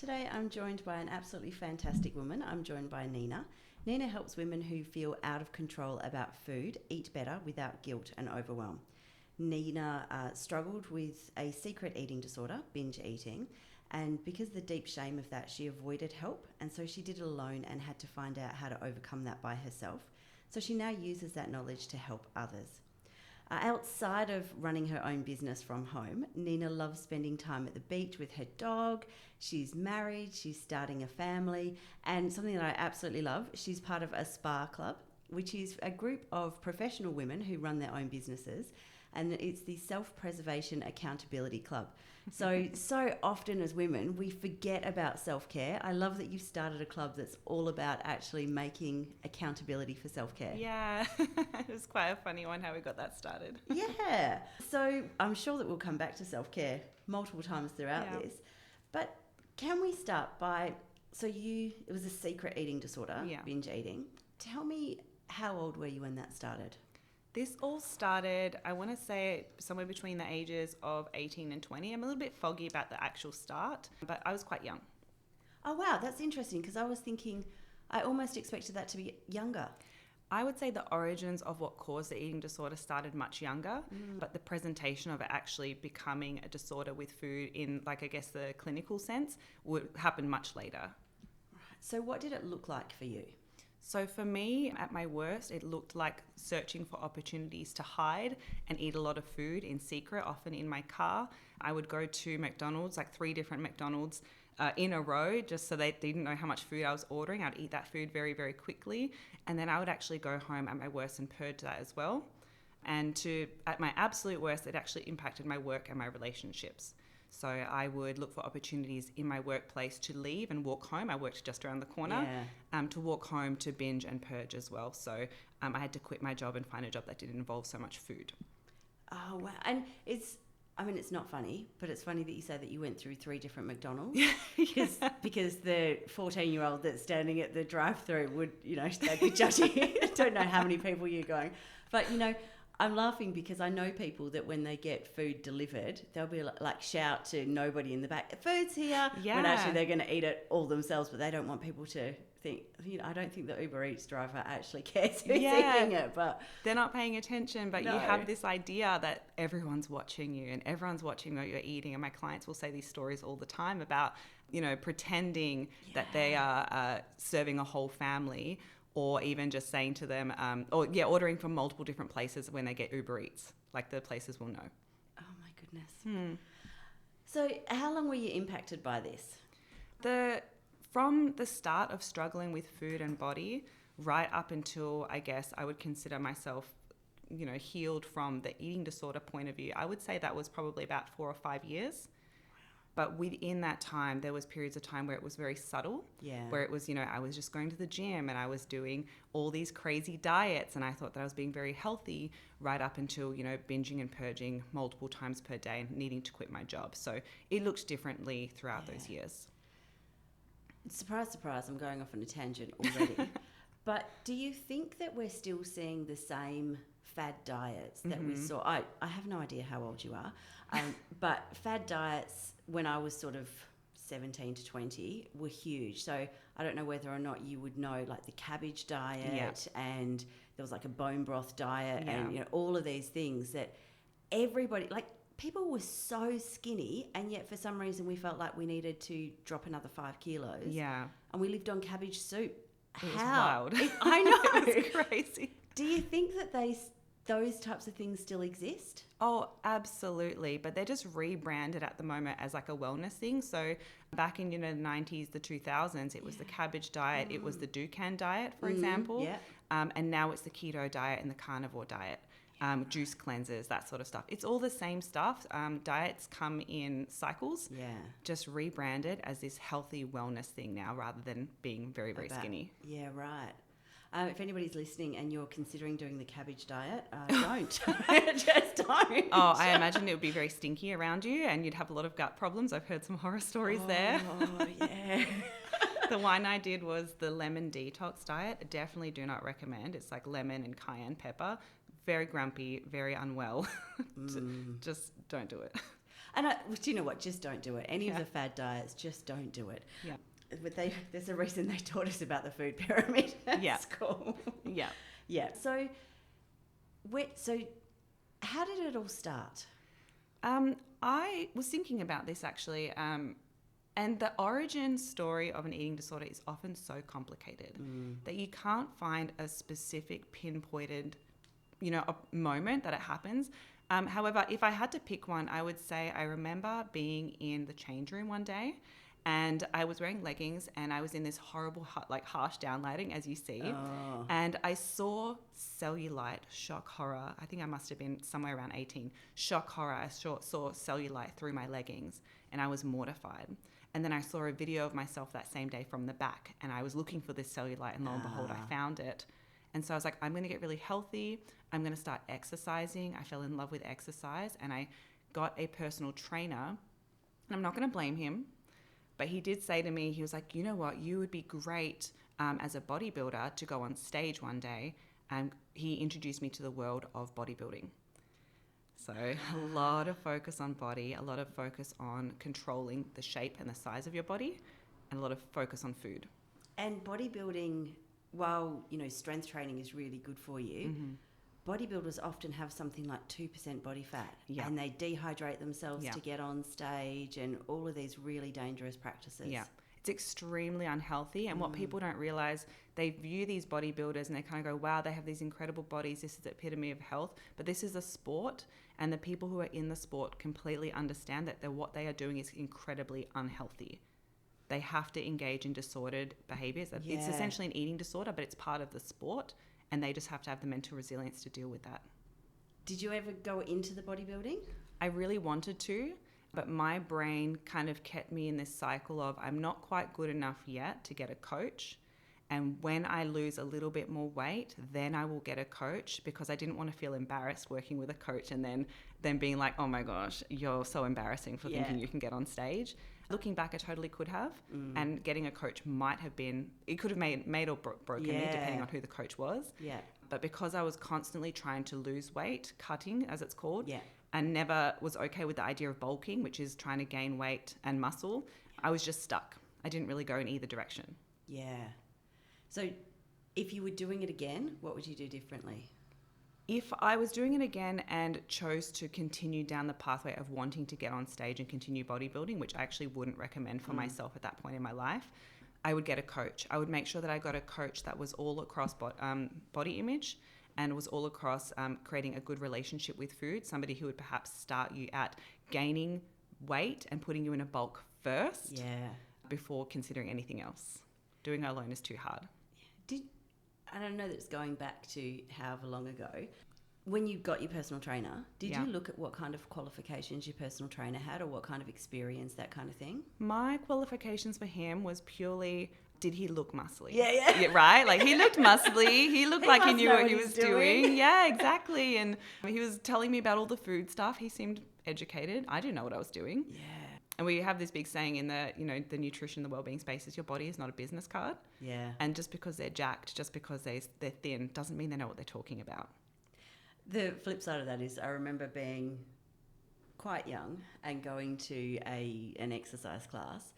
Today I'm joined by an absolutely fantastic woman. I'm joined by Nina. Nina helps women who feel out of control about food eat better without guilt and overwhelm. Nina struggled with a secret eating disorder, binge eating, and because of the deep shame of that, she avoided help, and so she did it alone and had to find out how to overcome that by herself. So she now uses that knowledge to help others. Outside of running her own business from home, Nina loves spending time at the beach with her dog. She's married, she's starting a family, and something that I absolutely love, she's part of a spa club, which is a group of professional women who run their own businesses, and it's the Self-Preservation Accountability Club. So often as women, we forget about self-care. I love that you've started a club that's all about actually making accountability for self-care. Yeah, it was quite a funny one how we got that started. Yeah. So I'm sure that we'll come back to self-care multiple times throughout this. But can we start by, it was a secret eating disorder, binge eating. Tell me, how old were you when that started? This all started, I want to say, somewhere between the ages of 18 and 20. I'm a little bit foggy about the actual start, but I was quite young. Oh, wow. That's interesting, because I was thinking, I almost expected that to be younger. I would say the origins of what caused the eating disorder started much younger, but the presentation of it actually becoming a disorder with food in, like, I guess, the clinical sense would happen much later. Right. So what did it look like for you? So for me, at my worst, it looked like searching for opportunities to hide and eat a lot of food in secret, often in my car. I would go to McDonald's, like 3 different McDonald's in a row, just so they didn't know how much food I was ordering. I'd eat that food very, very quickly. And then I would actually go home at my worst and purge that as well. And at my absolute worst, it actually impacted my work and my relationships. So I would look for opportunities in my workplace to leave and walk home. I worked just around the corner, to walk home, to binge and purge as well. So I had to quit my job and find a job that didn't involve so much food. Oh, wow. And it's not funny, but it's funny that you say that you went through 3 different McDonald's. Because the 14-year-old that's standing at the drive-thru would, they'd be judging. I don't know how many people you're going. But, I'm laughing because I know people that when they get food delivered, they'll be like shout to nobody in the back, food's here, when actually they're going to eat it all themselves, but they don't want people to think, I don't think the Uber Eats driver actually cares who's eating it. But they're not paying attention, but you have this idea that everyone's watching you and everyone's watching what you're eating. And my clients will say these stories all the time about, pretending that they are serving a whole family, or even just saying to them, ordering from multiple different places when they get Uber Eats. Like, the places will know. Oh, my goodness. So how long were you impacted by this? From the start of struggling with food and body, right up until, I guess, I would consider myself, healed from the eating disorder point of view, I would say that was probably about 4 or 5 years. But within that time, there was periods of time where it was very subtle, where it was, I was just going to the gym and I was doing all these crazy diets and I thought that I was being very healthy, right up until, binging and purging multiple times per day and needing to quit my job. So it looked differently throughout those years. Surprise, surprise, I'm going off on a tangent already. But do you think that we're still seeing the same fad diets that we saw? I have no idea how old you are, but fad diets when I was sort of 17 to 20 were huge. So I don't know whether or not you would know, like the cabbage diet, and there was like a bone broth diet, and all of these things that everybody, like, people were so skinny, and yet for some reason we felt like we needed to drop another 5 kilos. Yeah. And we lived on cabbage soup. It was wild. I know. It was crazy. Do you think that those types of things still exist? Oh, absolutely. But they're just rebranded at the moment as like a wellness thing. So back in, the 90s, the 2000s, it was the cabbage diet. It was the Dukan diet, for example. Yeah. And now it's the keto diet and the carnivore diet. Juice cleansers, that sort of stuff. It's all the same stuff. Diets come in cycles, just rebranded as this healthy wellness thing now, rather than being very, very skinny. Yeah, right. If anybody's listening and you're considering doing the cabbage diet, don't. Just don't. Oh, I imagine it would be very stinky around you and you'd have a lot of gut problems. I've heard some horror stories there. Oh, yeah. The one I did was the lemon detox diet. Definitely do not recommend. It's like lemon and cayenne pepper. Very grumpy, very unwell. Just don't do it. Do you know what? Just don't do it. Any of the fad diets, just don't do it. Yeah. But there's a reason they taught us about the food pyramid at school. Yeah. Yeah. So how did it all start? I was thinking about this actually, and the origin story of an eating disorder is often so complicated that you can't find a specific pinpointed, a moment that it happens. However, if I had to pick one, I would say I remember being in the change room one day, and I was wearing leggings, and I was in this horrible, harsh down lighting, as you see. Oh. And I saw cellulite, shock horror. I think I must have been somewhere around 18. Shock horror. I saw cellulite through my leggings, and I was mortified. And then I saw a video of myself that same day from the back, and I was looking for this cellulite, and lo and behold, I found it. And so I was like, I'm going to get really healthy. I'm going to start exercising. I fell in love with exercise, and I got a personal trainer. And I'm not going to blame him, but he did say to me, he was like, you know what, you would be great as a bodybuilder to go on stage one day. And he introduced me to the world of bodybuilding. So a lot of focus on body, a lot of focus on controlling the shape and the size of your body, and a lot of focus on food. And bodybuilding, while, strength training is really good for you, bodybuilders often have something like 2% body fat, and they dehydrate themselves to get on stage, and all of these really dangerous practices. Yeah. It's extremely unhealthy, and what people don't realize, they view these bodybuilders and they kind of go, wow, they have these incredible bodies, this is the epitome of health, but this is a sport, and the people who are in the sport completely understand that what they are doing is incredibly unhealthy. They have to engage in disordered behaviors. It's essentially an eating disorder, but it's part of the sport, and they just have to have the mental resilience to deal with that. Did you ever go into the bodybuilding? I really wanted to, but my brain kind of kept me in this cycle of I'm not quite good enough yet to get a coach. And when I lose a little bit more weight, then I will get a coach, because I didn't want to feel embarrassed working with a coach and then being like, oh my gosh, you're so embarrassing for thinking you can get on stage. Looking back, I totally could have. And getting a coach might have been, it could have made or broken me, depending on who the coach was. Yeah. But because I was constantly trying to lose weight, cutting as it's called, and never was okay with the idea of bulking, which is trying to gain weight and muscle, I was just stuck. I didn't really go in either direction. Yeah. So if you were doing it again, what would you do differently? If I was doing it again and chose to continue down the pathway of wanting to get on stage and continue bodybuilding, which I actually wouldn't recommend for myself at that point in my life, I would get a coach. I would make sure that I got a coach that was all across body image, and was all across creating a good relationship with food, somebody who would perhaps start you at gaining weight and putting you in a bulk first before considering anything else. Doing it alone is too hard. I don't know that it's going back to however long ago. When you got your personal trainer, did you look at what kind of qualifications your personal trainer had, or what kind of experience, that kind of thing? My qualifications for him was purely, did he look muscly? Yeah, right? Like, he looked muscly. He looked like he knew what he was doing. Yeah, exactly. And he was telling me about all the food stuff. He seemed educated. I didn't know what I was doing. Yeah. And we have this big saying in the, the nutrition, the wellbeing space, is your body is not a business card. Yeah. And just because they're jacked, just because they're thin, doesn't mean they know what they're talking about. The flip side of that is, I remember being quite young and going to an exercise class,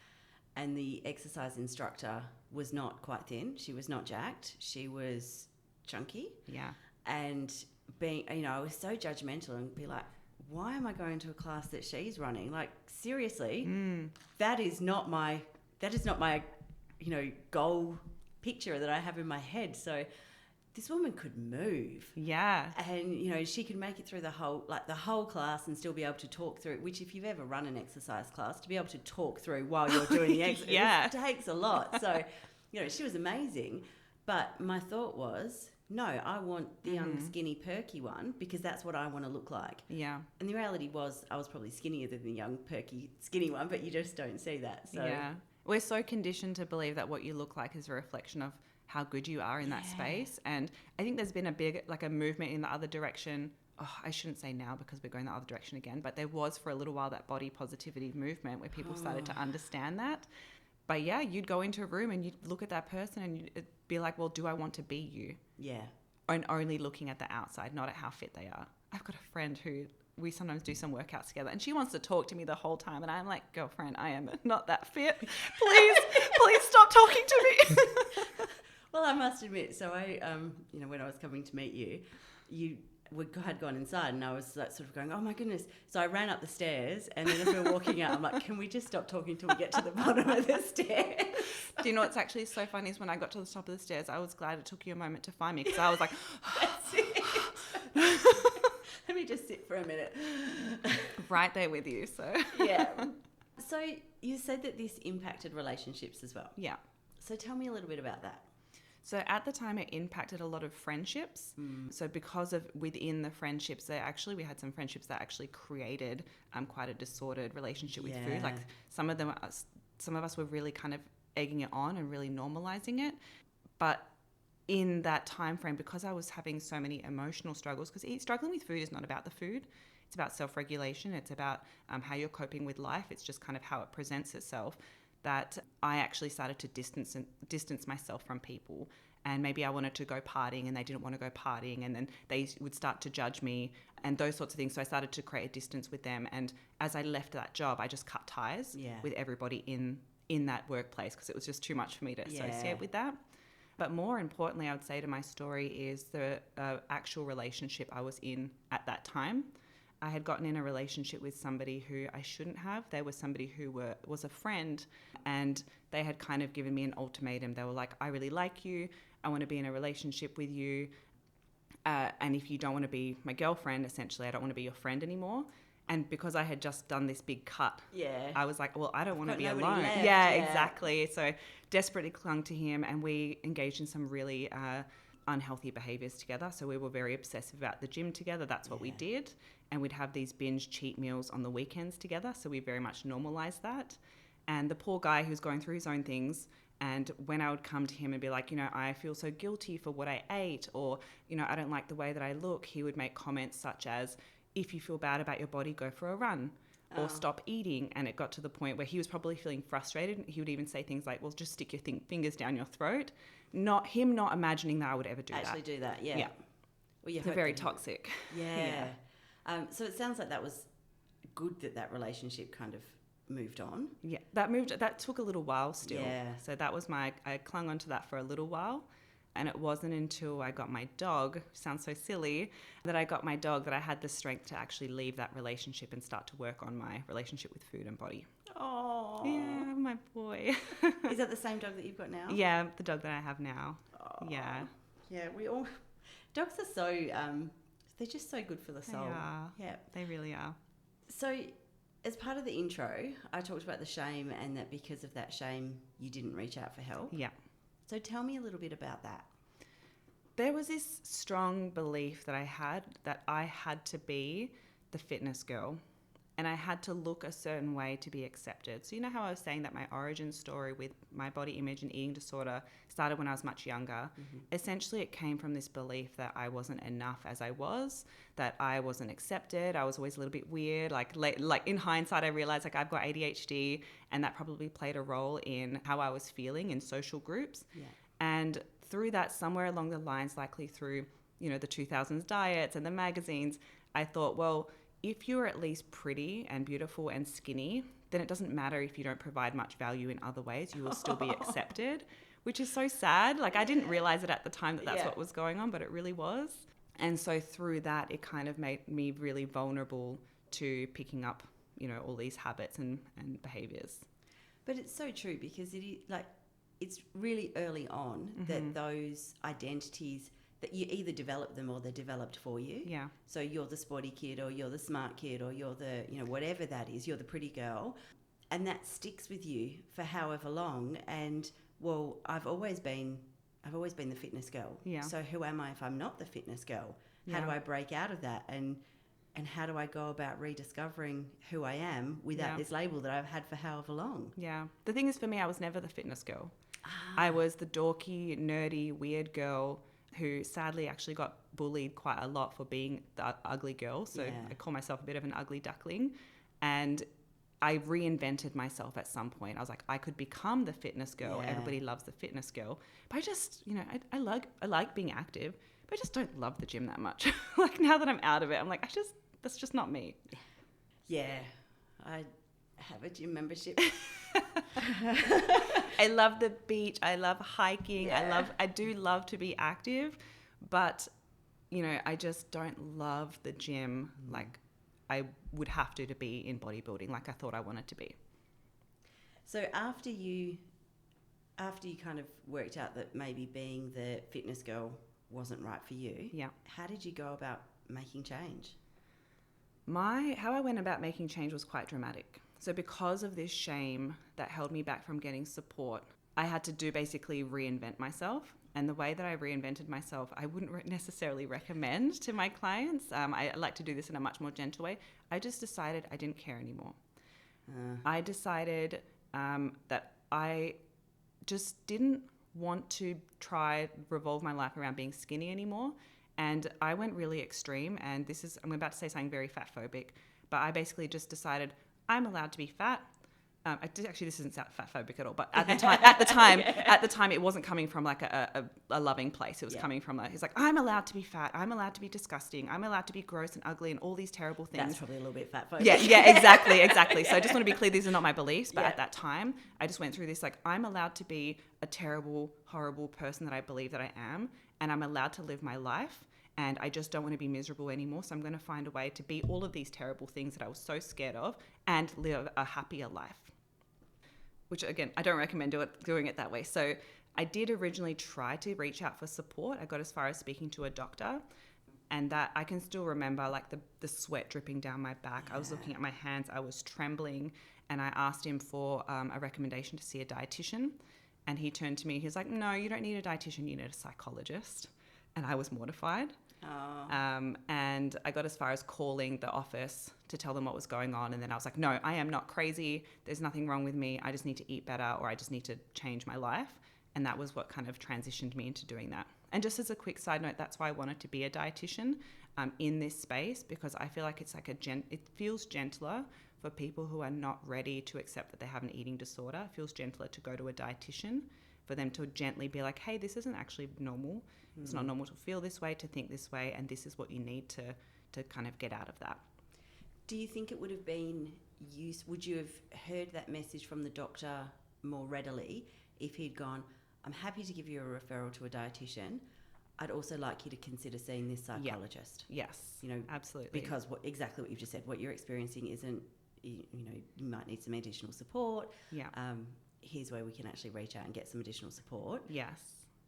and the exercise instructor was not quite thin. She was not jacked. She was chunky. Yeah. And I was so judgmental and be like, why am I going to a class that she's running? Like, seriously, that is not my goal picture that I have in my head. So this woman could move. Yeah. And, she could make it through the whole class and still be able to talk through it, which, if you've ever run an exercise class, to be able to talk through while you're doing the exercise, it takes a lot. So, she was amazing. But my thought was, no, I want the young, skinny, perky one, because that's what I want to look like. Yeah. And the reality was, I was probably skinnier than the young, perky, skinny one, but you just don't see that. So yeah. We're so conditioned to believe that what you look like is a reflection of how good you are in that space. And I think there's been a movement in the other direction. Oh, I shouldn't say now, because we're going the other direction again, but there was for a little while that body positivity movement where people started to understand that. But yeah, you'd go into a room and you'd look at that person and you'd be like, well, do I want to be you? Yeah. And only looking at the outside, not at how fit they are. I've got a friend who we sometimes do some workouts together, and she wants to talk to me the whole time, and I'm like, girlfriend, I am not that fit. Please stop talking to me. Well, I must admit, so I, when I was coming to meet you, had gone inside, and I was like sort of going, oh my goodness. So I ran up the stairs, and then as we were walking out, I'm like, can we just stop talking till we get to the bottom of the stairs? Do you know what's actually so funny is when I got to the top of the stairs, I was glad it took you a moment to find me, because I was like, that's it. Let me just sit for a minute. Right there with you. So yeah. So you said that this impacted relationships as well. Yeah. So tell me a little bit about that. So at the time, it impacted a lot of friendships. So because of within the friendships, we had some friendships that actually created quite a disordered relationship with food. Like some of us were really kind of egging it on and really normalizing it. But in that time frame, because I was having so many emotional struggles, because struggling with food is not about the food. It's about self-regulation. It's about how you're coping with life. It's just kind of how it presents itself. That I actually started to distance myself from people, and maybe I wanted to go partying and they didn't want to go partying, and then they would start to judge me and those sorts of things. So I started to create a distance with them, and as I left that job, I just cut ties with everybody in that workplace, because it was just too much for me to associate with that. But more importantly, I would say to my story is the actual relationship I was in at that time. I had gotten in a relationship with somebody who I shouldn't have. They were somebody who was a friend, and they had kind of given me an ultimatum. They were like, I really like you. I want to be in a relationship with you. And if you don't want to be my girlfriend, essentially, I don't want to be your friend anymore. And because I had just done this big cut, I was like, well, I don't want to be alone. Left, yeah, exactly. So desperately clung to him, and we engaged in some really unhealthy behaviors together. So we were very obsessive about the gym together. That's what we did. And we'd have these binge cheat meals on the weekends together. So we very much normalized that. And the poor guy who's going through his own things, and when I would come to him and be like, I feel so guilty for what I ate, or, I don't like the way that I look, he would make comments such as, if you feel bad about your body, go for a run, or stop eating. And it got to the point where he was probably feeling frustrated. He would even say things like, well, just stick your fingers down your throat. Not imagining that I would ever do that. Yeah. Well, they're very toxic. Yeah. So it sounds like that was good that relationship kind of moved on. Yeah, that took a little while still. Yeah. So that was I clung onto that for a little while. And it wasn't until I got my dog, sounds so silly, that I got my dog that I had the strength to actually leave that relationship and start to work on my relationship with food and body. Oh. Yeah, my boy. Is that the same dog that you've got now? Yeah, the dog that I have now. Oh. Yeah. Yeah, dogs are so, they're just so good for the soul. They are. Yeah. They really are. So as part of the intro, I talked about the shame, and that because of that shame, you didn't reach out for help. Yeah. So tell me a little bit about that. There was this strong belief that I had to be the fitness girl, and I had to look a certain way to be accepted. So you know how I was saying that my origin story with my body image and eating disorder started when I was much younger? Mm-hmm. Essentially, it came from this belief that I wasn't enough as I was, that I wasn't accepted. I was always a little bit weird. Like in hindsight, I realized I've got ADHD, and that probably played a role in how I was feeling in social groups. Yeah. And through that, somewhere along the lines, likely through, the 2000s diets and the magazines, I thought, well, if you're at least pretty and beautiful and skinny, then it doesn't matter if you don't provide much value in other ways, you will still be accepted, which is so sad. Like I didn't realize it at the time that's what was going on, but it really was. And so through that, it kind of made me really vulnerable to picking up, all these habits and behaviors. But it's so true, because it's really early on that those identities, that you either develop them or they're developed for you. Yeah. So you're the sporty kid, or you're the smart kid, or you're the, whatever that is, you're the pretty girl. And that sticks with you for however long. And, well, I've always been the fitness girl. Yeah. So who am I if I'm not the fitness girl? How do I break out of that? And how do I go about rediscovering who I am without this label that I've had for however long? Yeah. The thing is, for me, I was never the fitness girl. I was the dorky, nerdy, weird girl who sadly actually got bullied quite a lot for being the ugly girl. So I call myself a bit of an ugly duckling. And I reinvented myself at some point. I was like, I could become the fitness girl. Yeah. Everybody loves the fitness girl. But I just, I like being active, but I just don't love the gym that much. Like now that I'm out of it, I'm like, that's just not me. Yeah, I have a gym membership. I love the beach. I love hiking. Yeah. I do love to be active, but you know, I just don't love the gym like I would have to be in bodybuilding like I thought I wanted to be. So after you kind of worked out that maybe being the fitness girl wasn't right for you, Yeah. how did you go about making change? How I went about making change was quite dramatic. So because of this shame that held me back from getting support, I had to basically reinvent myself. And the way that I reinvented myself, I wouldn't necessarily recommend to my clients. I like to do this in a much more gentle way. I just decided I didn't care anymore. I decided that I just didn't want to revolve my life around being skinny anymore. And I went really extreme. And I'm about to say something very fat phobic, but I basically just decided I'm allowed to be fat. This isn't fat phobic at all, but at the time, it wasn't coming from like a loving place. It was coming from it's like, I'm allowed to be fat. I'm allowed to be disgusting. I'm allowed to be gross and ugly and all these terrible things. That's probably a little bit fat phobic. Yeah, exactly. So I just want to be clear, these are not my beliefs, but at that time, I just went through this, like, I'm allowed to be a terrible, horrible person that I believe that I am, and I'm allowed to live my life. And I just don't want to be miserable anymore. So I'm going to find a way to be all of these terrible things that I was so scared of and live a happier life. Which, again, I don't recommend doing it that way. So I did originally try to reach out for support. I got as far as speaking to a doctor. And that I can still remember, like, the sweat dripping down my back. I was looking at my hands. I was trembling. And I asked him for a recommendation to see a dietitian. And he turned to me. He was like, no, you don't need a dietitian. You need a psychologist. And I was mortified. And I got as far as calling the office to tell them what was going on. And then I was like, no, I am not crazy. There's nothing wrong with me. I just need to eat better, or I just need to change my life. And that was what kind of transitioned me into doing that. And just as a quick side note, that's why I wanted to be a dietitian in this space, because I feel like it's like it feels gentler for people who are not ready to accept that they have an eating disorder. It feels gentler to go to a dietitian, for them to gently be like, hey, this isn't actually normal. It's not normal to feel this way, to think this way, and this is what you need to kind of get out of that. Do you think it would have been would you have heard that message from the doctor more readily if he'd gone, I'm happy to give you a referral to a dietitian. I'd also like you to consider seeing this psychologist. Yes, you know, absolutely. Because exactly what you've just said, what you're experiencing isn't, you might need some additional support. Yeah. Here's where we can actually reach out and get some additional support. Yes.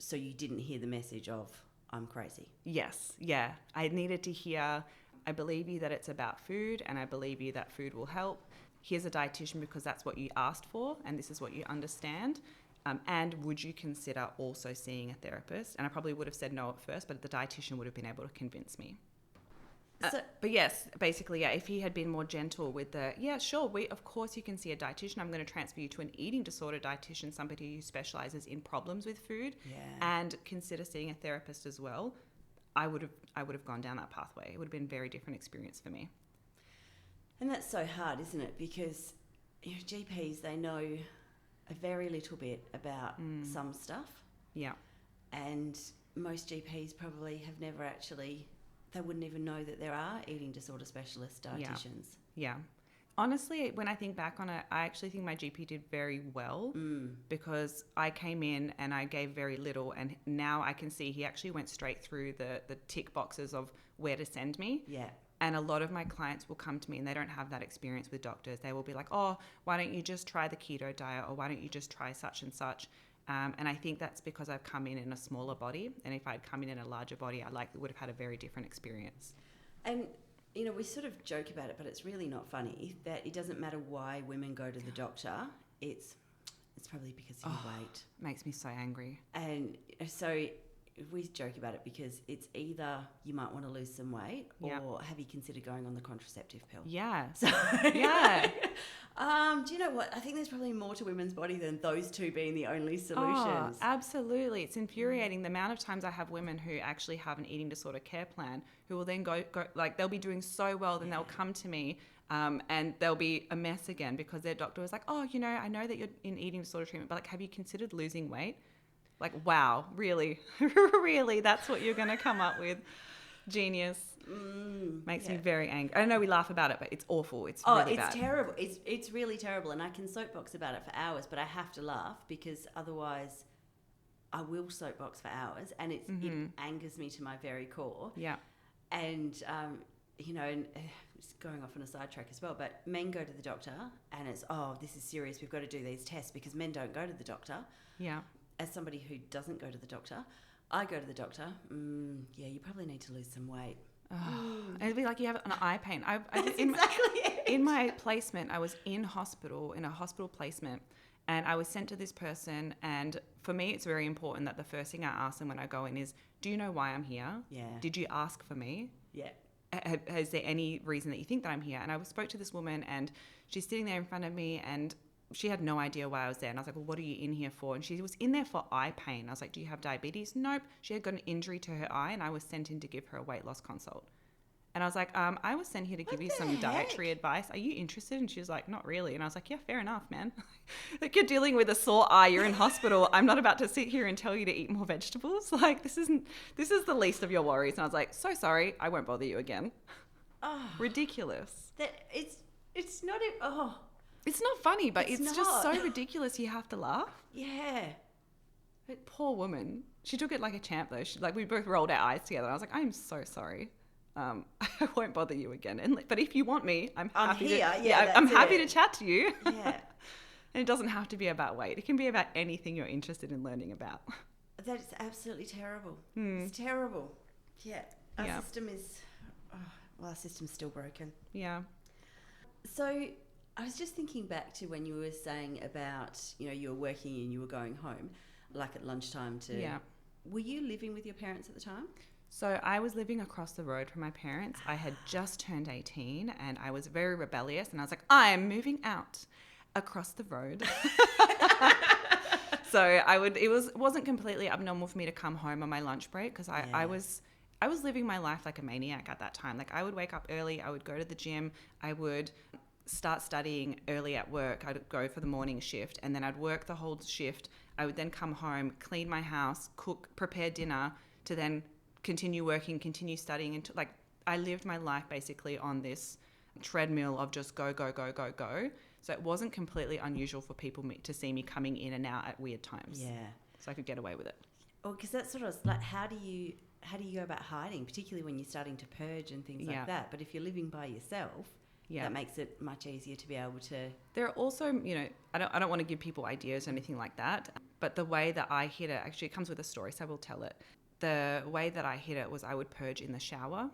So you didn't hear the message of, I'm crazy. Yes, yeah. I needed to hear, I believe you that it's about food, and I believe you that food will help. Here's a dietitian because that's what you asked for, and this is what you understand. And would you consider also seeing a therapist? And I probably would have said no at first, but the dietitian would have been able to convince me. But yes, basically, if he had been more gentle with sure, of course you can see a dietitian. I'm going to transfer you to an eating disorder dietitian, somebody who specialises in problems with food, and consider seeing a therapist as well. I would have gone down that pathway. It would have been a very different experience for me. And that's so hard, isn't it? Because GPs, they know a very little bit about some stuff. Yeah. And most GPs probably have never actually... They wouldn't even know that there are eating disorder specialist dietitians. Yeah. Honestly, when I think back on it, I actually think my GP did very well because I came in and I gave very little, and now I can see he actually went straight through the tick boxes of where to send me. Yeah. And a lot of my clients will come to me and they don't have that experience with doctors. They will be like, oh, why don't you just try the keto diet, or why don't you just try such and such? And I think that's because I've come in a smaller body. And if I'd come in a larger body, I likely would have had a very different experience. And, we sort of joke about it, but it's really not funny that it doesn't matter why women go to the doctor. It's probably because of your weight. Makes me so angry. And so we joke about it because it's either you might want to lose some weight or have you considered going on the contraceptive pill? Yeah. So, yeah. Do you know what? I think there's probably more to women's body than those two being the only solutions. Oh, absolutely. It's infuriating the amount of times I have women who actually have an eating disorder care plan who will then go like they'll be doing so well, then they'll come to me and they'll be a mess again because their doctor was like, oh, I know that you're in eating disorder treatment, but like, have you considered losing weight? Like, wow, really? Really? That's what you're going to come up with? Genius. Makes me very angry. I know we laugh about it, but it's awful. It's really bad. Terrible. It's really terrible. And I can soapbox about it for hours, but I have to laugh because otherwise I will soapbox for hours, and it angers me to my very core. Yeah. And, it's going off on a sidetrack as well, but men go to the doctor and it's, this is serious. We've got to do these tests because men don't go to the doctor. Yeah. As somebody who doesn't go to the doctor, I go to the doctor. You probably need to lose some weight. It'd be like you have an eye pain. In my placement, I was in a hospital placement, and I was sent to this person. And for me, it's very important that the first thing I ask them when I go in is, do you know why I'm here? Yeah. Did you ask for me? Yeah. Is there any reason that you think that I'm here? And I spoke to this woman, and she's sitting there in front of me, and she had no idea why I was there. And I was like, well, what are you in here for? And she was in there for eye pain. I was like, do you have diabetes? Nope. She had got an injury to her eye, and I was sent in to give her a weight loss consult. And I was like, I was sent here to give you some dietary advice. Are you interested? And she was like, not really. And I was like, yeah, fair enough, man. Like, you're dealing with a sore eye. You're in hospital. I'm not about to sit here and tell you to eat more vegetables. Like, this is the least of your worries. And I was like, so sorry. I won't bother you again. Ridiculous. It's not. It's not funny, but it's just so ridiculous. You have to laugh. Yeah. But poor woman. She took it like a champ, though. We both rolled our eyes together. I was like, I'm so sorry. I won't bother you again. But if you want me, I'm happy to chat to you. Yeah. And it doesn't have to be about weight. It can be about anything you're interested in learning about. That is absolutely terrible. It's terrible. Yeah. Our system is... our system's still broken. Yeah. So I was just thinking back to when you were saying about, you were working and you were going home, like at lunchtime to... Yeah. Were you living with your parents at the time? So I was living across the road from my parents. I had just turned 18 and I was very rebellious, and I was like, I am moving out across the road. So it wasn't completely abnormal for me to come home on my lunch break, because I was living my life like a maniac at that time. Like, I would wake up early, I would go to the gym, I would start studying early at work. I'd go for the morning shift, and then I'd work the whole shift. I would then come home, clean my house, cook, prepare dinner, to then continue working, continue studying. And I lived my life basically on this treadmill of just go, go, go, go, go. So it wasn't completely unusual for people to see me coming in and out at weird times. Yeah. So I could get away with it. Well, because that's sort of like, how do you go about hiding, particularly when you're starting to purge and things like that? But if you're living by yourself, that makes it much easier to be able to... There are also, I don't want to give people ideas or anything like that, but the way that I hid it, actually it comes with a story, so I will tell it. The way that I hid it was I would purge in the shower,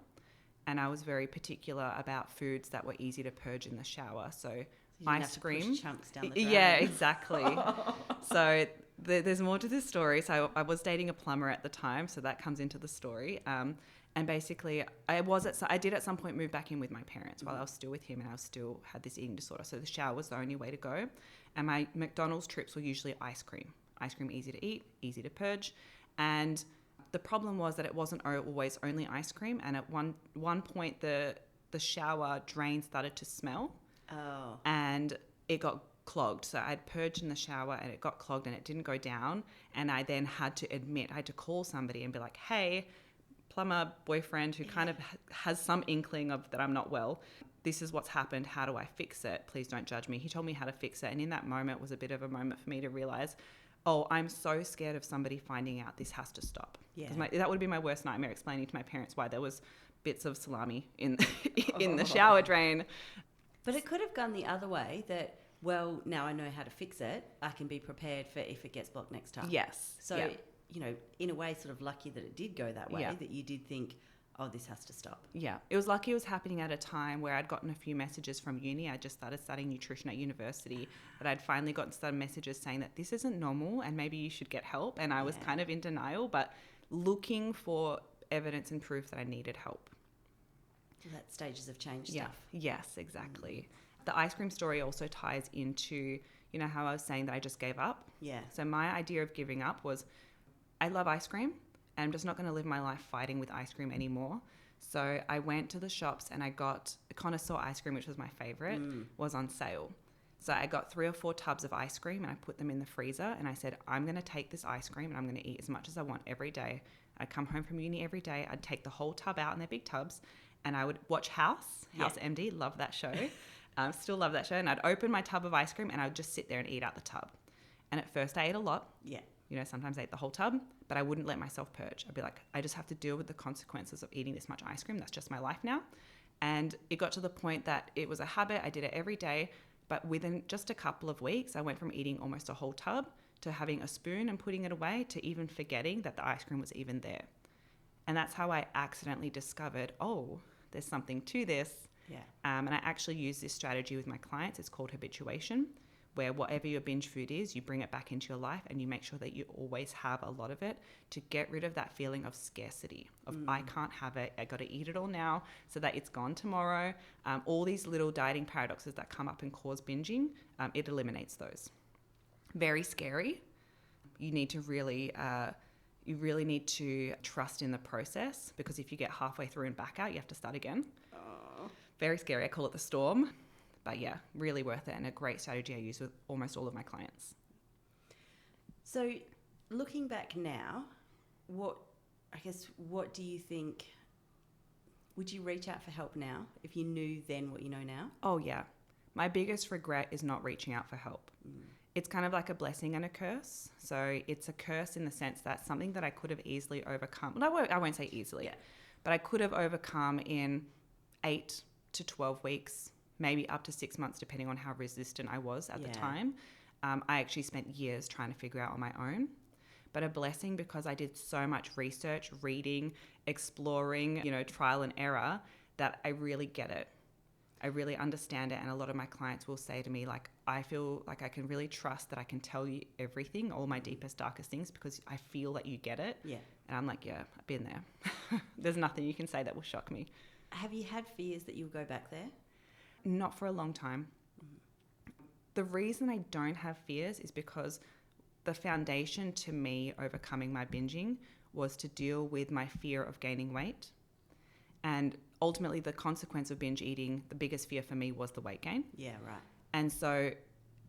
and I was very particular about foods that were easy to purge in the shower. So ice cream. Push chunks down the drain. Yeah, exactly. So there's more to this story. So I was dating a plumber at the time, so that comes into the story. And basically, I did at some point move back in with my parents while I was still with him, and I still had this eating disorder. So the shower was the only way to go. And my McDonald's trips were usually ice cream. Ice cream, easy to eat, easy to purge. And the problem was that it wasn't always only ice cream. And at one point, the shower drain started to smell. Oh. And it got clogged. So I'd purged in the shower and it got clogged and it didn't go down. And I then had to call somebody and be like, hey, plumber boyfriend who kind of has some inkling of that I'm not well, this is what's happened. How do I fix it? Please don't judge me. He told me how to fix it. And in that moment was a bit of a moment for me to realize, I'm so scared of somebody finding out. This has to stop. Yeah. That would be my worst nightmare, explaining to my parents why there was bits of salami in the shower drain. But it could have gone the other way, that, well, now I know how to fix it, I can be prepared for if it gets blocked next time. Yes. So, in a way, sort of lucky that it did go that way, that you did think, this has to stop. Yeah. It was lucky it was happening at a time where I'd gotten a few messages from uni. I just started studying nutrition at university, but I'd finally gotten some messages saying that this isn't normal and maybe you should get help. And I was kind of in denial, but looking for evidence and proof that I needed help. That stages of change stuff. Yes, exactly. The ice cream story also ties into, how I was saying that I just gave up. Yeah. So my idea of giving up was, I love ice cream and I'm just not going to live my life fighting with ice cream anymore. So I went to the shops and I got a connoisseur ice cream, which was my favorite, was on sale. So I got 3 or 4 tubs of ice cream and I put them in the freezer and I said, I'm going to take this ice cream and I'm going to eat as much as I want every day. I'd come home from uni every day. I'd take the whole tub out in their big tubs, and I would watch House MD. Love that show. Still love that show. And I'd open my tub of ice cream and I would just sit there and eat out the tub. And at first I ate a lot. Yeah. You know, sometimes I ate the whole tub, but I wouldn't let myself purge. I'd be like, I just have to deal with the consequences of eating this much ice cream. That's just my life now. And it got to the point that it was a habit. I did it every day. But within just a couple of weeks, I went from eating almost a whole tub to having a spoon and putting it away to even forgetting that the ice cream was even there. And that's how I accidentally discovered, oh, there's something to this. Yeah. And I actually use this strategy with my clients. It's called habituation, where whatever your binge food is, you bring it back into your life and you make sure that you always have a lot of it to get rid of that feeling of scarcity, of I can't have it, I got to eat it all now so that it's gone tomorrow. All these little dieting paradoxes that come up and cause binging, it eliminates those. Very scary. You need to really, you really need to trust in the process, because if you get halfway through and back out, you have to start again. Oh. Very scary. I call it the storm. But yeah, really worth it, and a great strategy I use with almost all of my clients. So looking back now, what do you think, would you reach out for help now if you knew then what you know now? Oh yeah. My biggest regret is not reaching out for help. It's kind of like a blessing and a curse. So it's a curse in the sense that something that I could have easily overcome. Well, I won't say easily, but I could have overcome in 8 to 12 weeks, maybe up to 6 months, depending on how resistant I was at the time. I actually spent years trying to figure out on my own. But a blessing because I did so much research, reading, exploring, trial and error, that I really get it. I really understand it. And a lot of my clients will say to me, like, I feel like I can really trust that I can tell you everything, all my deepest, darkest things, because I feel that you get it. Yeah. And I'm like, yeah, I've been there. There's nothing you can say that will shock me. Have you had fears that you'll go back there? Not for a long time. The reason I don't have fears is because the foundation to me overcoming my binging was to deal with my fear of gaining weight. And ultimately the consequence of binge eating, the biggest fear for me was the weight gain. Yeah, right. And so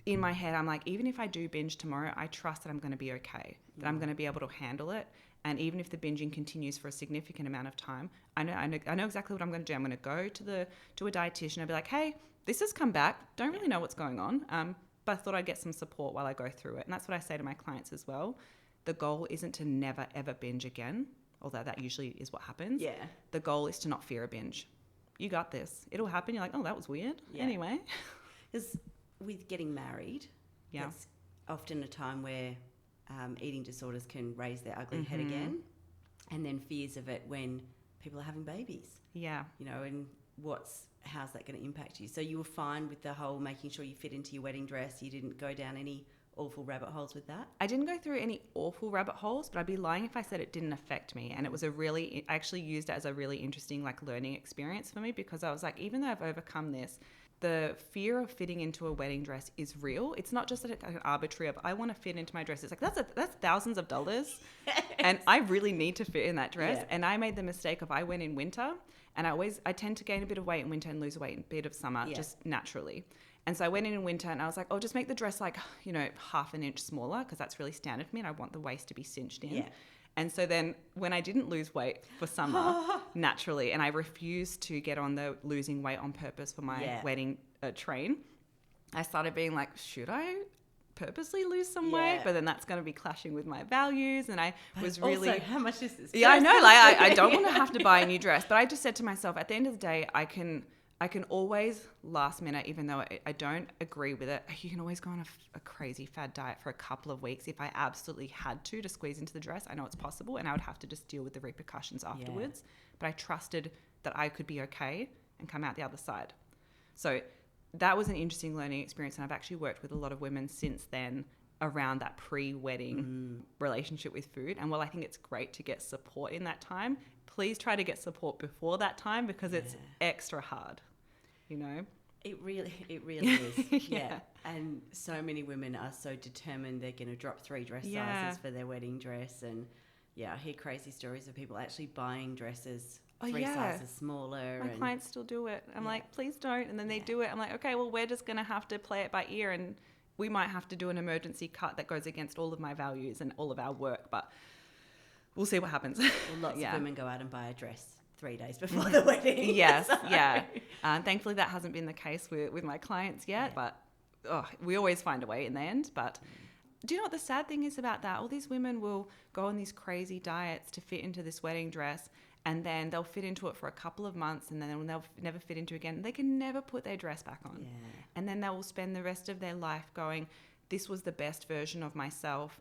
in my head, I'm like, even if I do binge tomorrow, I trust that I'm going to be okay, that I'm going to be able to handle it. And even if the binging continues for a significant amount of time, I know exactly what I'm going to do. I'm going to go to a dietitian and be like, hey, this has come back. Don't really know what's going on. But I thought I'd get some support while I go through it. And that's what I say to my clients as well. The goal isn't to never, ever binge again, although that usually is what happens. Yeah. The goal is to not fear a binge. You got this. It'll happen. You're like, oh, that was weird. Yeah. Anyway. Because with getting married, that's often a time where eating disorders can raise their ugly head again, and then fears of it when people are having babies. Yeah. And how's that going to impact you? So you were fine with the whole making sure you fit into your wedding dress. You didn't go down any awful rabbit holes with that? I didn't go through any awful rabbit holes, but I'd be lying if I said it didn't affect me. And it was I actually used it as a really interesting learning experience for me, because I was like, even though I've overcome this, the fear of fitting into a wedding dress is real. It's not just an arbitrary of, I want to fit into my dress. It's like, that's thousands of dollars. And I really need to fit in that dress. Yeah. And I made the mistake of, I went in winter, and I tend to gain a bit of weight in winter and lose weight in a bit of summer, just naturally. And so I went in winter and I was like, oh, just make the dress half an inch smaller, because that's really standard for me and I want the waist to be cinched in. Yeah. And so then when I didn't lose weight for summer naturally, and I refused to get on the losing weight on purpose for my wedding train, I started being like, should I purposely lose some weight? But then that's going to be clashing with my values. And I was really... Also, how much is this? Yeah, I know. I don't want to have to buy a new dress. But I just said to myself, at the end of the day, I can always last minute, even though I don't agree with it, you can always go on a crazy fad diet for a couple of weeks if I absolutely had to squeeze into the dress. I know it's possible, and I would have to just deal with the repercussions afterwards. But I trusted that I could be okay and come out the other side. So that was an interesting learning experience, and I've actually worked with a lot of women since then around that pre-wedding relationship with food. And while I think it's great to get support in that time, please try to get support before that time, because it's extra hard, It really is. Yeah. And so many women are so determined they're going to drop 3 dress sizes for their wedding dress. And I hear crazy stories of people actually buying dresses 3 sizes smaller. My clients still do it. I'm like, please don't. And then they do it. I'm like, okay, well, we're just going to have to play it by ear, and we might have to do an emergency cut that goes against all of my values and all of our work. But we'll see what happens. Well, lots of women go out and buy a dress 3 days before the wedding. Yes, so. yeah. Thankfully, that hasn't been the case with my clients yet, but we always find a way in the end. But do you know what the sad thing is about that? All these women will go on these crazy diets to fit into this wedding dress, and then they'll fit into it for a couple of months, and then they'll never fit into it again. They can never put their dress back on. Yeah. And then they will spend the rest of their life going, this was the best version of myself,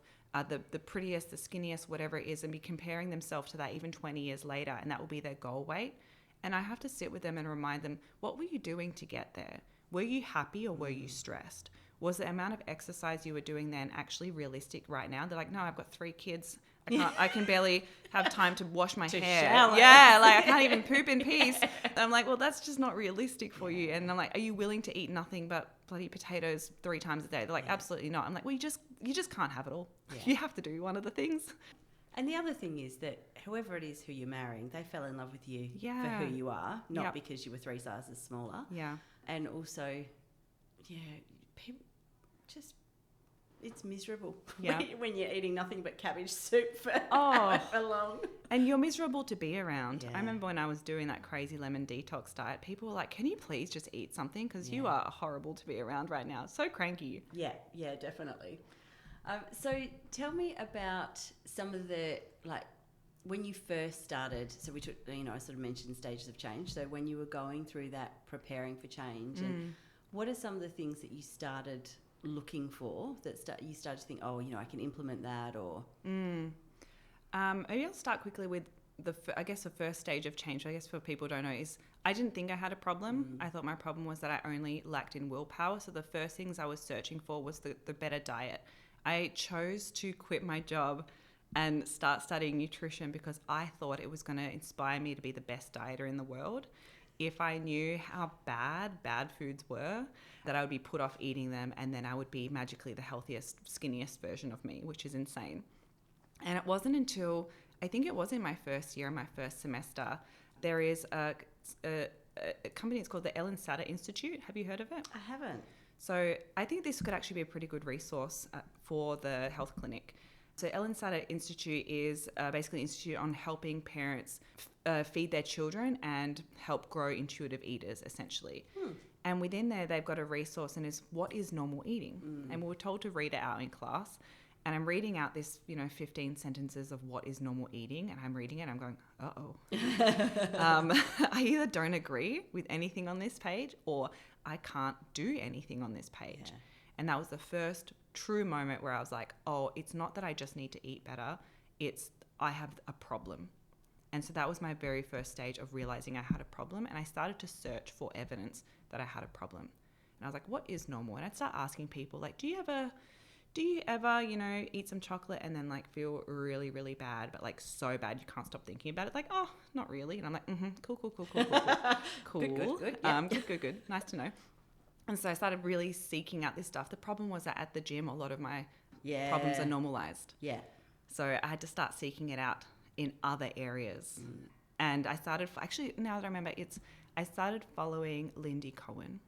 the prettiest, the skinniest, whatever it is, and be comparing themselves to that even 20 years later, and that will be their goal weight. And I have to sit with them and remind them, what were you doing to get there? Were you happy or were you stressed? Was the amount of exercise you were doing then actually realistic right now? They're like, no, I've got 3 kids. I can barely have time to wash my hair. Shower. Yeah, like I can't even poop in peace. I'm like, well, that's just not realistic for you. And I'm like, are you willing to eat nothing but bloody potatoes 3 times a day? They're like, absolutely not. I'm like, well, you just can't have it all. Yeah. You have to do one of the things. And the other thing is that whoever it is who you're marrying, they fell in love with you for who you are, not because you were 3 sizes smaller. Yeah. And also, people just... It's miserable when you're eating nothing but cabbage soup for long. And you're miserable to be around. Yeah. I remember when I was doing that crazy lemon detox diet, people were like, can you please just eat something? Because you are horrible to be around right now. So cranky. Yeah, definitely. So tell me about some of the, like, when you first started, so we took, I sort of mentioned stages of change. So when you were going through that, preparing for change, and what are some of the things that you started looking for that you started to think, I can implement that, or maybe I'll start quickly with the first stage of change, I guess, for people who don't know, is I didn't think I had a problem. I thought my problem was that I only lacked in willpower. So the first things I was searching for was the better diet. I chose to quit my job and start studying nutrition because I thought it was going to inspire me to be the best dieter in the world. If I knew how bad foods were, that I would be put off eating them, and then I would be magically the healthiest, skinniest version of me, which is insane. And it wasn't until, I think it was in my first year, my first semester, there is a company, it's called the Ellen Satter Institute. Have you heard of it? I haven't. So I think this could actually be a pretty good resource for the health clinic. So Ellen Satter Institute is basically an institute on helping parents feed their children and help grow intuitive eaters, essentially. And within there, they've got a resource, and it's what is normal eating. And we were told to read it out in class. And I'm reading out this, 15 sentences of what is normal eating, and I'm reading it and I'm going, I either don't agree with anything on this page, or I can't do anything on this page. Yeah. And that was the first true moment where I was like, it's not that I just need to eat better, it's I have a problem. And so that was my very first stage of realizing I had a problem, and I started to search for evidence that I had a problem. And I was like, what is normal? And I'd start asking people, like, do you ever, eat some chocolate and then like feel really, really bad, but like so bad you can't stop thinking about it? Like, not really. And I'm like, cool. Cool. Good. Yeah. Good. Nice to know. And so I started really seeking out this stuff. The problem was that at the gym, a lot of my problems are normalized. Yeah. So I had to start seeking it out in other areas. And I started, now that I remember, I started following Lindy Cohen.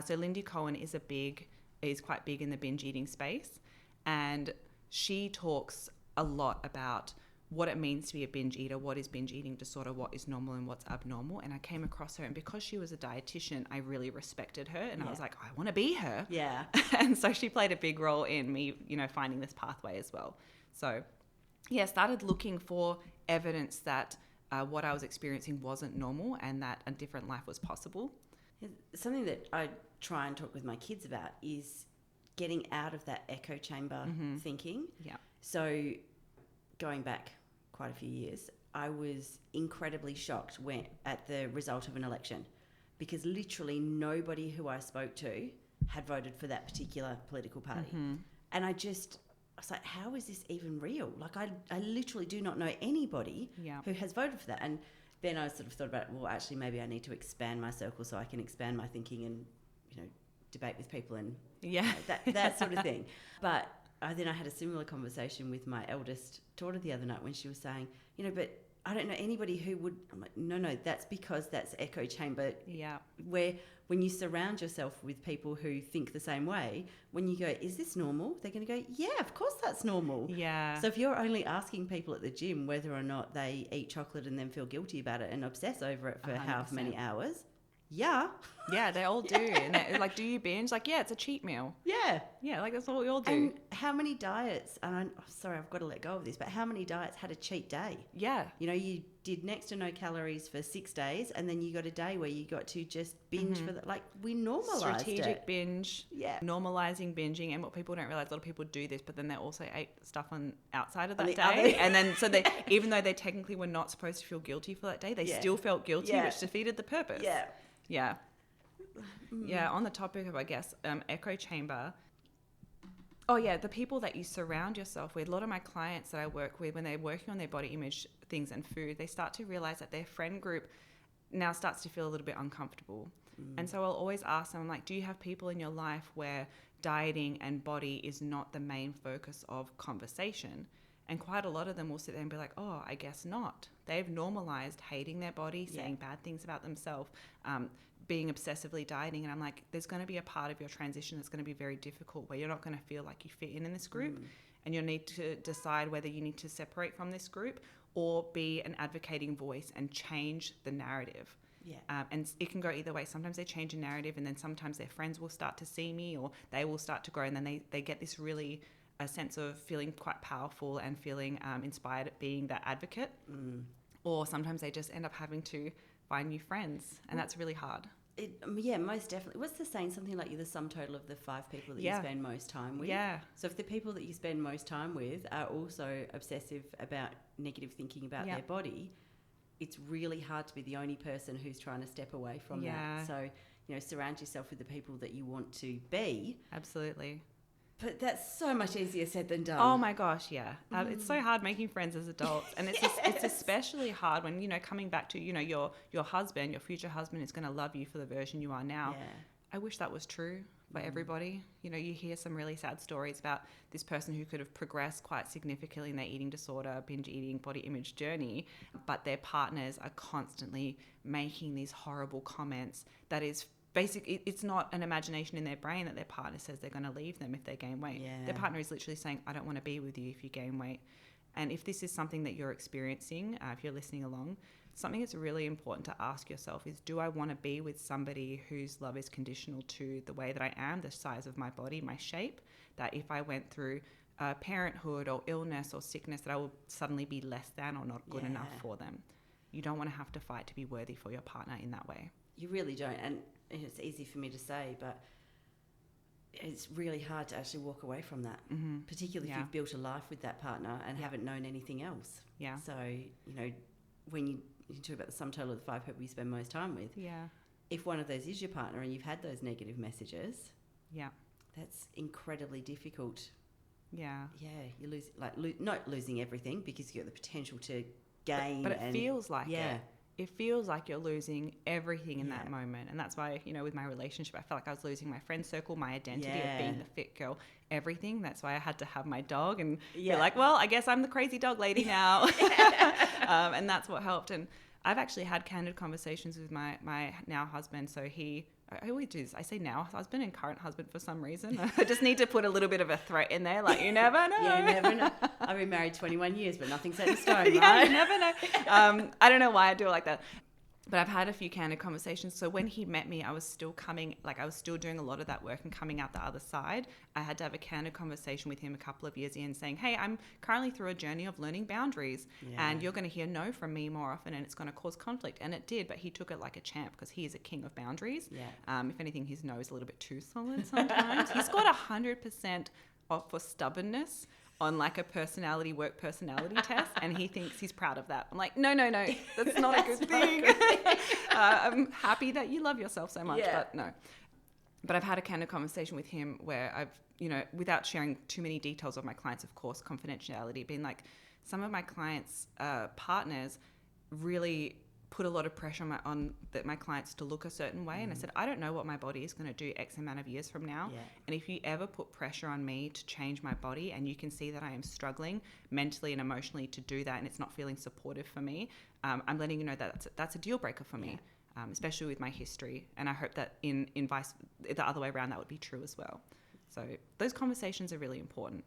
So Lindy Cohen is quite big in the binge eating space. And she talks a lot about what it means to be a binge eater, what is binge eating disorder, what is normal and what's abnormal. And I came across her, and because she was a dietitian, I really respected her, and I was like, I want to be her. Yeah. And so she played a big role in me, finding this pathway as well. So started looking for evidence that what I was experiencing wasn't normal and that a different life was possible. Something that I try and talk with my kids about is getting out of that echo chamber thinking. Yeah. So going back quite a few years, I was incredibly shocked at the result of an election, because literally nobody who I spoke to had voted for that particular political party. And I was like, how is this even real? Like, I literally do not know anybody who has voted for that. And then I sort of thought about, well, actually, maybe I need to expand my circle so I can expand my thinking and, debate with people and that sort of thing. But then I had a similar conversation with my eldest daughter the other night when she was saying, but I don't know anybody who would, I'm like, no, that's because that's echo chamber. Yeah. Where when you surround yourself with people who think the same way, when you go, is this normal? They're going to go, yeah, of course that's normal. Yeah. So if you're only asking people at the gym whether or not they eat chocolate and then feel guilty about it and obsess over it for 100%. however many hours, yeah. Yeah, they all do. And they're like, do you binge? Like, yeah, it's a cheat meal. Yeah. Yeah, like that's what we all do. And how many diets, and I'm sorry, I've got to let go of this, but how many diets had a cheat day? Yeah. You know, you did next to no calories for 6 days, and then you got a day where you got to just binge for the, like, we normalized Strategic it. binge. Yeah. Normalizing binging. And what people don't realize, a lot of people do this, but then they also ate stuff on outside of that the day. other- And then, so they, even though they technically were not supposed to feel guilty for that day, they Yeah. still felt guilty, Yeah. which defeated the purpose. Yeah. Yeah. Yeah, on the topic of, I guess, echo chamber. Oh, yeah, the people that you surround yourself with. A lot of my clients that I work with, when they're working on their body image things and food, they start to realize that their friend group now starts to feel a little bit uncomfortable. And so I'll always ask them, like, do you have people in your life where dieting and body is not the main focus of conversation? And quite a lot of them will sit there and be like, oh, I guess not. They've normalized hating their body, saying bad things about themselves, being obsessively dieting. And I'm like, there's going to be a part of your transition that's going to be very difficult, where you're not going to feel like you fit in this group. And you'll need to decide whether you need to separate from this group or be an advocating voice and change the narrative. Yeah. And it can go either way. Sometimes they change a narrative, and then sometimes their friends will start to see me, or they will start to grow, and then they get this really a sense of feeling quite powerful and feeling inspired at being that advocate. Or sometimes they just end up having to find new friends, and that's really hard. Yeah, most definitely. What's the saying? Something like you're the sum total of the 5 people that you spend most time with. Yeah. So if the people that you spend most time with are also obsessive about negative thinking about their body, it's really hard to be the only person who's trying to step away from that. So, you know, surround yourself with the people that you want to be. Absolutely. But that's so much easier said than done. Oh my gosh, yeah. It's so hard making friends as adults, and it's especially hard when, you know, coming back to, you know, your husband, your future husband is going to love you for the version you are now. Yeah. I wish that was true for everybody. You know, you hear some really sad stories about this person who could have progressed quite significantly in their eating disorder, binge eating, body image journey, but their partners are constantly making these horrible comments that is basically, it's not an imagination in their brain that their partner says they're going to leave them if they gain weight. Yeah. Their partner is literally saying, I don't want to be with you if you gain weight. And if this is something that you're experiencing, if you're listening along, something that's really important to ask yourself is, do I want to be with somebody whose love is conditional to the way that I am, the size of my body, my shape, that if I went through parenthood or illness or sickness, that I will suddenly be less than or not good enough for them? You don't want to have to fight to be worthy for your partner in that way. You really don't. And it's easy for me to say, but it's really hard to actually walk away from that, particularly if you've built a life with that partner and haven't known anything else. Yeah. So, you know, when you talk about the sum total of the 5 people you spend most time with, if one of those is your partner and you've had those negative messages, that's incredibly difficult. Yeah, you lose, not losing everything, because you got the potential to gain. But it feels like it. It feels like you're losing everything in that Yeah. moment. And that's why, you know, with my relationship, I felt like I was losing my friend circle, my identity of being the fit girl, everything. That's why I had to have my dog and be like, well, I guess I'm the crazy dog lady now. And that's what helped. And I've actually had candid conversations with my now husband. So I always do this. I say now husband and current husband for some reason. I just need to put a little bit of a threat in there, like, you never know. Yeah, you never know. I've been married 21 years, but nothing's set in stone, right? Yeah, you never know. I don't know why I do it like that. But I've had a few candid conversations. So when he met me, I was still doing a lot of that work and coming out the other side. I had to have a candid conversation with him a couple of years in, saying, hey, I'm currently through a journey of learning boundaries, and you're going to hear no from me more often, and it's going to cause conflict. And it did, but he took it like a champ, because he is a king of boundaries. If anything, his no is a little bit too solid sometimes. He's got 100% off for stubbornness on like a work personality test, and he thinks he's proud of that. I'm like, no, that's not a good thing. I'm happy that you love yourself so much, but no. But I've had a candid conversation with him where I've, you know, without sharing too many details of my clients, of course, confidentiality, being like, some of my clients' partners really put a lot of pressure on my clients to look a certain way. And I said, I don't know what my body is going to do X amount of years from now. Yeah. And if you ever put pressure on me to change my body and you can see that I am struggling mentally and emotionally to do that and it's not feeling supportive for me, I'm letting you know that that's a deal breaker for me, especially with my history. And I hope that in the other way around, that would be true as well. So those conversations are really important.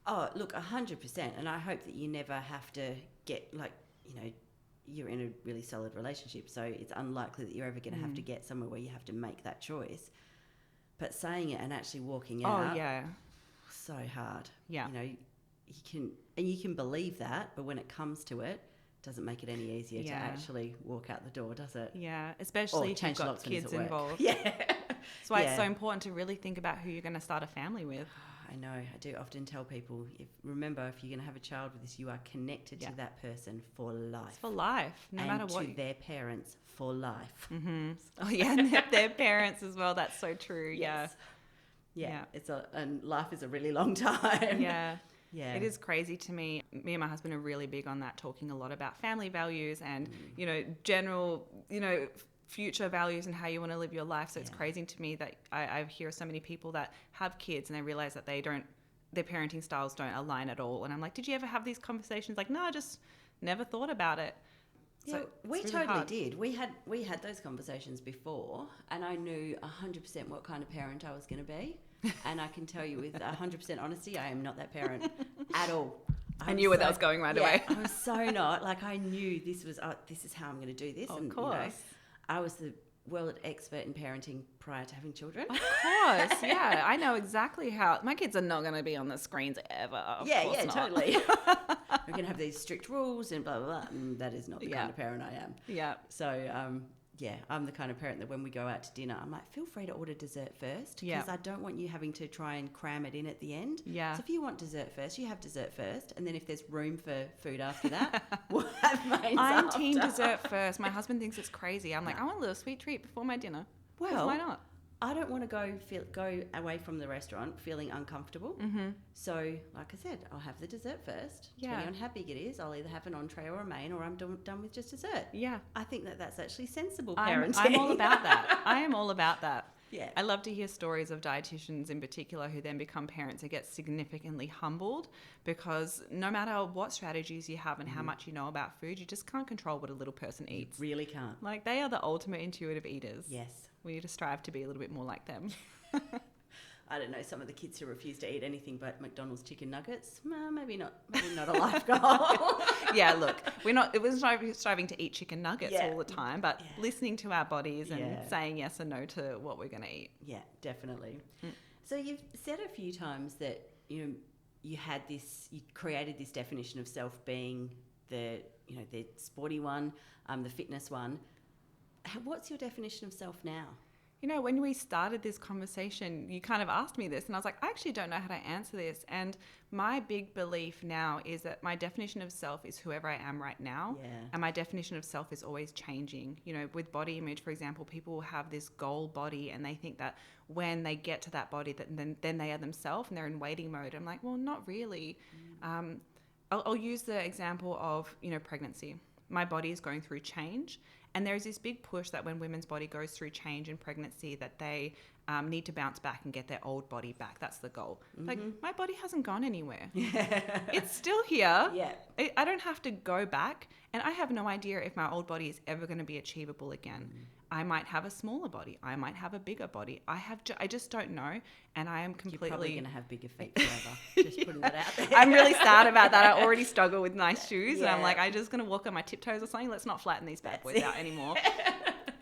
Oh, look, 100%. And I hope that you never have to get, like, you know, you're in a really solid relationship, so it's unlikely that you're ever going to have to get somewhere where you have to make that choice. But saying it and actually walking out, so hard. Yeah. You know, you can believe that, but when it comes to it, it doesn't make it any easier to actually walk out the door, does it? Yeah, especially if you've got kids involved. Yeah. That's why it's so important to really think about who you're going to start a family with. I know. I do often tell people, remember, if you're going to have a child with this, you are connected to that person for life. It's for life, no matter what. And to their parents for life. Mm-hmm. Oh, yeah, and their parents as well. That's so true. Yes. Yeah. And life is a really long time. Yeah. Yeah. It is crazy to me. Me and my husband are really big on that, talking a lot about family values and, you know, general, you know, future values and how you want to live your life. So it's crazy to me that I hear so many people that have kids and they realize that their parenting styles don't align at all. And I'm like, did you ever have these conversations? Like, no, I just never thought about it. Yeah, so we really totally hard. did. We had those conversations before, and I knew 100% what kind of parent I was going to be. And I can tell you with 100% honesty, I am not that parent at all. I knew where that was going right away. I was so not. Like, I knew this is how I'm going to do this. Of course. You know, I was the world expert in parenting prior to having children. Of course, yeah. I know exactly how. My kids are not going to be on the screens ever. Of course not. Totally. We're going to have these strict rules and blah, blah, blah. And that is not the kind of parent I am. Yeah. So, I'm the kind of parent that when we go out to dinner, I'm like, feel free to order dessert first, because I don't want you having to try and cram it in at the end. Yeah. So if you want dessert first, you have dessert first, and then if there's room for food after that, we'll have mains I'm after. team dessert first. My husband thinks it's crazy. I'm like, I want a little sweet treat before my dinner. Well, why not? I don't want to go away from the restaurant feeling uncomfortable. Mm-hmm. So, like I said, I'll have the dessert first. Yeah. Depending on how big it is, I'll either have an entree or a main, or I'm done with just dessert. Yeah. I think that's actually sensible parenting. I'm all about that. I am all about that. Yeah. I love to hear stories of dietitians in particular who then become parents and get significantly humbled, because no matter what strategies you have and how much you know about food, you just can't control what a little person eats. Really can't. Like, they are the ultimate intuitive eaters. Yes. We need to strive to be a little bit more like them. I don't know, some of the kids who refuse to eat anything but McDonald's chicken nuggets, maybe not a life goal. Yeah, look, it was striving to eat chicken nuggets all the time, but listening to our bodies and saying yes or no to what we're going to eat. Yeah, definitely. So you've said a few times that you created this definition of self being the sporty one, the fitness one. What's your definition of self now? You know, when we started this conversation, you kind of asked me this, and I was like, I actually don't know how to answer this. And my big belief now is that my definition of self is whoever I am right now. Yeah. And my definition of self is always changing. You know, with body image, for example, people will have this goal body and they think that when they get to that body, that then they are themselves and they're in waiting mode. I'm like, well, not really. I'll use the example of, pregnancy. My body is going through change. And there's this big push that when women's body goes through change in pregnancy, that they need to bounce back and get their old body back. That's the goal. Mm-hmm. Like, my body hasn't gone anywhere. It's still here. Yeah. I don't have to go back. And I have no idea if my old body is ever going to be achievable again. I might have a smaller body. I might have a bigger body. I just don't know. And I am completely... You're probably going to have bigger feet forever. Just putting that out there. I'm really sad about that. I already struggle with nice shoes. And I'm like, I'm just going to walk on my tiptoes or something. Let's not flatten these bad boys out anymore.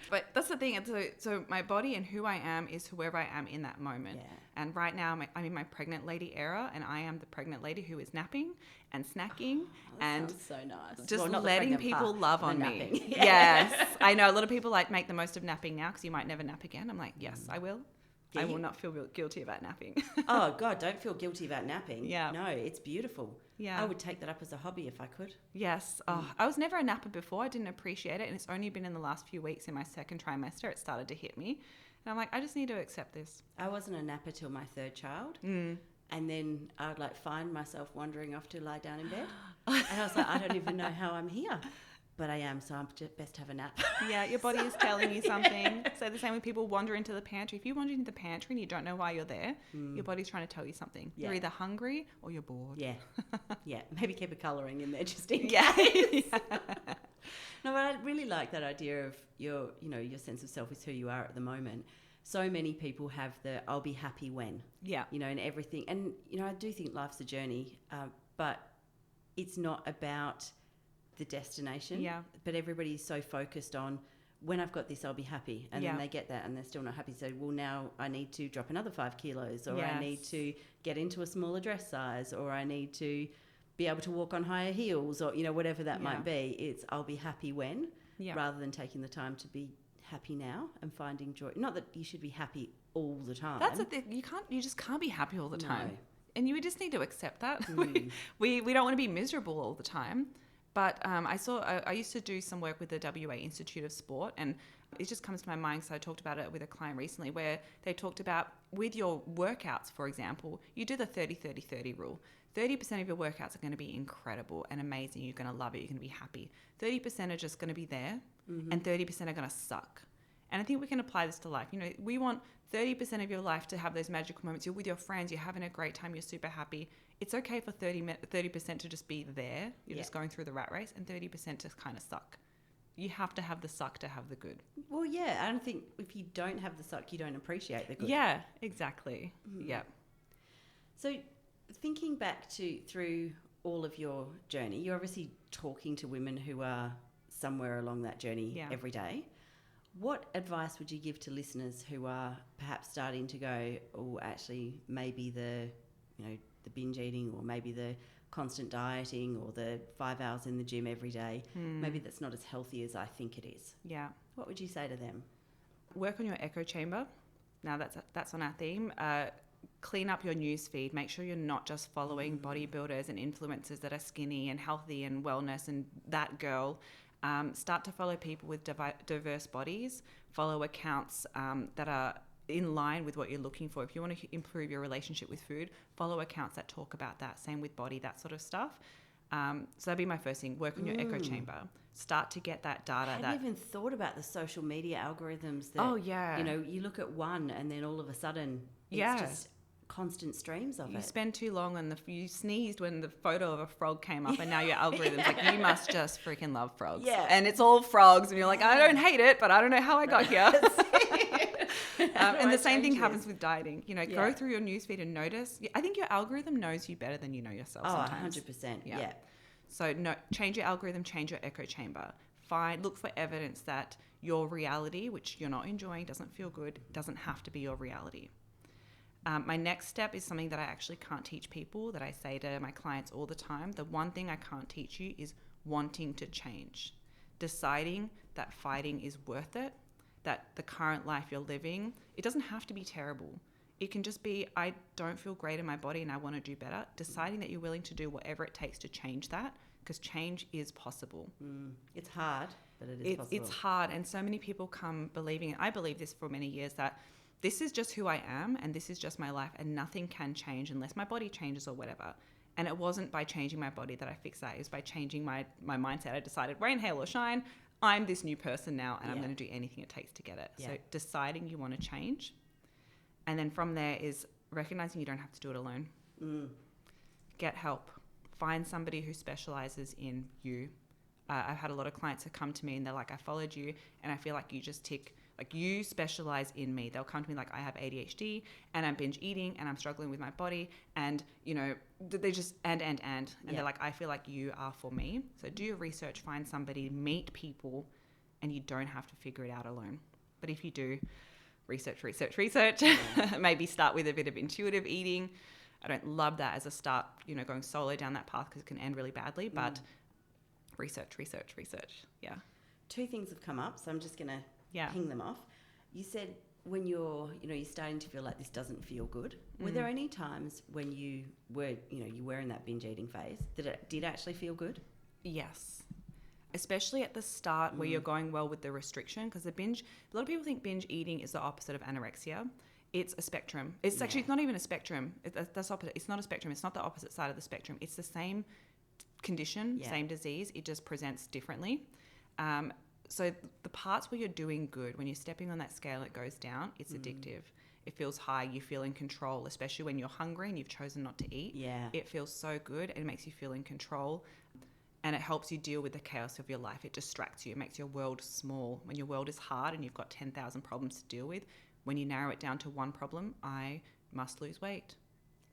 But that's the thing. So my body and who I am is whoever I am in that moment. Yeah. And right now I'm in my pregnant lady era, and I am the pregnant lady who is napping and snacking and sounds so nice. Just not the letting pregnant people part, love the on napping. me. Yes. I know a lot of people make the most of napping now because you might never nap again. I'm like, yes, I will. I will not feel guilty about napping. Oh, God, don't feel guilty about napping. Yeah. No, it's beautiful. Yeah. I would take that up as a hobby if I could. Yes. Oh, I was never a napper before. I didn't appreciate it. And it's only been in the last few weeks in my second trimester it started to hit me. And I'm like, I just need to accept this. I wasn't a napper till my third child. And then I'd find myself wandering off to lie down in bed. And I was like, I don't even know how I'm here. but I am, so I'm just best to have a nap. Yeah, your body is telling you something. So the same with people wander into the pantry. If you wander into the pantry and you don't know why you're there, your body's trying to tell you something. Yeah. You're either hungry or you're bored. Yeah. Yeah. Maybe keep a colouring in there just in Yeah. case. No, but I really like that idea of your sense of self is who you are at the moment. So many people have the I'll be happy when, and everything. And, I do think life's a journey, but it's not about the destination. Yeah. But everybody's so focused on when I've got this, I'll be happy. And then they get that and they're still not happy. So, well, now I need to drop another 5 kilos, or I need to get into a smaller dress size, or I need to be able to walk on higher heels, or, whatever that might be. It's I'll be happy when, rather than taking the time to be happy now and finding joy. Not that you should be happy all the time. That's the thing. You just can't be happy all the time. No. And you just need to accept that. We don't want to be miserable all the time. But I used to do some work with the WA Institute of Sport, and it just comes to my mind because I talked about it with a client recently, where they talked about with your workouts, for example, you do the 30-30-30 rule. 30% of your workouts are going to be incredible and amazing. You're going to love it. You're going to be happy. 30% are just going to be there, and 30% are going to suck. And I think we can apply this to life. We want 30% of your life to have those magical moments. You're with your friends. You're having a great time. You're super happy. It's okay for 30% to just be there. You're just going through the rat race, and 30% to kind of suck. You have to have the suck to have the good. Well, yeah. I don't think if you don't have the suck, you don't appreciate the good. Yeah, exactly. Yeah. So thinking back through all of your journey, you're obviously talking to women who are somewhere along that journey every day. What advice would you give to listeners who are perhaps starting to go, oh, actually, maybe the binge eating, or maybe the constant dieting, or the 5 hours in the gym every day, maybe that's not as healthy as I think it is? Yeah. What would you say to them? Work on your echo chamber. Now that's on our theme. Clean up your news feed. Make sure you're not just following bodybuilders and influencers that are skinny and healthy and wellness and that girl. Start to follow people with diverse bodies. Follow accounts that are in line with what you're looking for. If you want to improve your relationship with food, follow accounts that talk about that. Same with body, that sort of stuff. So that'd be my first thing. Work on your echo chamber. Start to get that data. I hadn't even thought about the social media algorithms that, you look at one and then all of a sudden it's just constant streams of it. You spend too long and you sneezed when the photo of a frog came up, and now your algorithm's like, you must just freaking love frogs. Yeah. And it's all frogs, and you're like, I don't hate it, but I don't know how I got here. And the same thing happens with dieting. Go through your newsfeed and notice. I think your algorithm knows you better than you know yourself sometimes. 100%. Yeah. So change your algorithm, change your echo chamber. Look for evidence that your reality, which you're not enjoying, doesn't feel good, doesn't have to be your reality. My next step is something that I actually can't teach people, that I say to my clients all the time. The one thing I can't teach you is wanting to change. Deciding that fighting is worth it, that the current life you're living, it doesn't have to be terrible. It can just be, I don't feel great in my body and I want to do better. Deciding that you're willing to do whatever it takes to change that, because change is possible. It's hard, but it is possible. It's hard, and so many people come believing, and I believe this for many years, that this is just who I am and this is just my life and nothing can change unless my body changes or whatever. And it wasn't by changing my body that I fixed that. It was by changing my mindset. I decided, rain, hail or shine, I'm this new person now, and I'm going to do anything it takes to get it. So deciding you want to change. And then from there is recognizing you don't have to do it alone. Get help. Find somebody who specialises in you. I've had a lot of clients that come to me and they're like, I followed you and I feel like you just tick, like you specialize in me. They'll come to me like, I have ADHD and I'm binge eating and I'm struggling with my body, and they just and they're like, I feel like you are for me. So do your research, find somebody, meet people, and you don't have to figure it out alone. But if you do, research. Maybe start with a bit of intuitive eating. I don't love that as a start, going solo down that path because it can end really badly, but research. Yeah. 2 things have come up, so I'm just going to ping them off. You said when you're starting to feel like this doesn't feel good, were there any times when you were in that binge eating phase that it did actually feel good? Yes. Especially at the start where you're going well with the restriction, because a lot of people think binge eating is the opposite of anorexia. It's a spectrum. It's actually it's not even a spectrum. That's opposite. It's not a spectrum. It's not the opposite side of the spectrum. It's the same condition, same disease. It just presents differently. So the parts where you're doing good, when you're stepping on that scale, it goes down. It's addictive. It feels high. You feel in control, especially when you're hungry and you've chosen not to eat. Yeah. It feels so good. It makes you feel in control, and it helps you deal with the chaos of your life. It distracts you. It makes your world small. When your world is hard and you've got 10,000 problems to deal with, when you narrow it down to one problem, I must lose weight.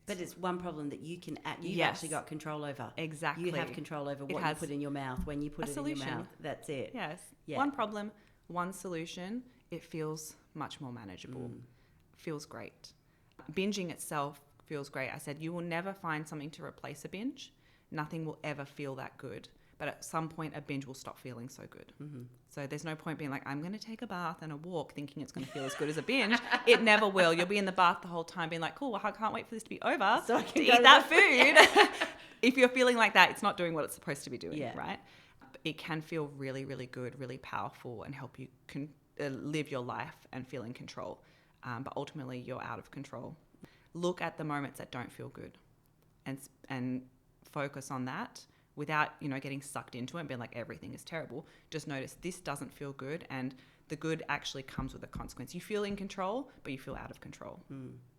But it's one problem that you can you've Yes. actually got control over. Exactly. You have control over what you put in your mouth, when you put it in your mouth. That's it. Yes. Yeah. One problem, one solution. It feels much more manageable. Feels great. Binging itself feels great. I said you will never find something to replace a binge. Nothing will ever feel that good. But at some point, a binge will stop feeling so good. So there's no point being like, I'm going to take a bath and a walk thinking it's going to feel as good as a binge. It never will. You'll be in the bath the whole time being like, cool, well, I can't wait for this to be over So I can to eat that food. If you're feeling like that, it's not doing what it's supposed to be doing, right? It can feel really, really good, really powerful, and help you live your life and feel in control. But ultimately, you're out of control. Look at the moments that don't feel good and focus on that without, getting sucked into it and being like, everything is terrible. Just notice this doesn't feel good, and the good actually comes with a consequence. You feel in control, but you feel out of control.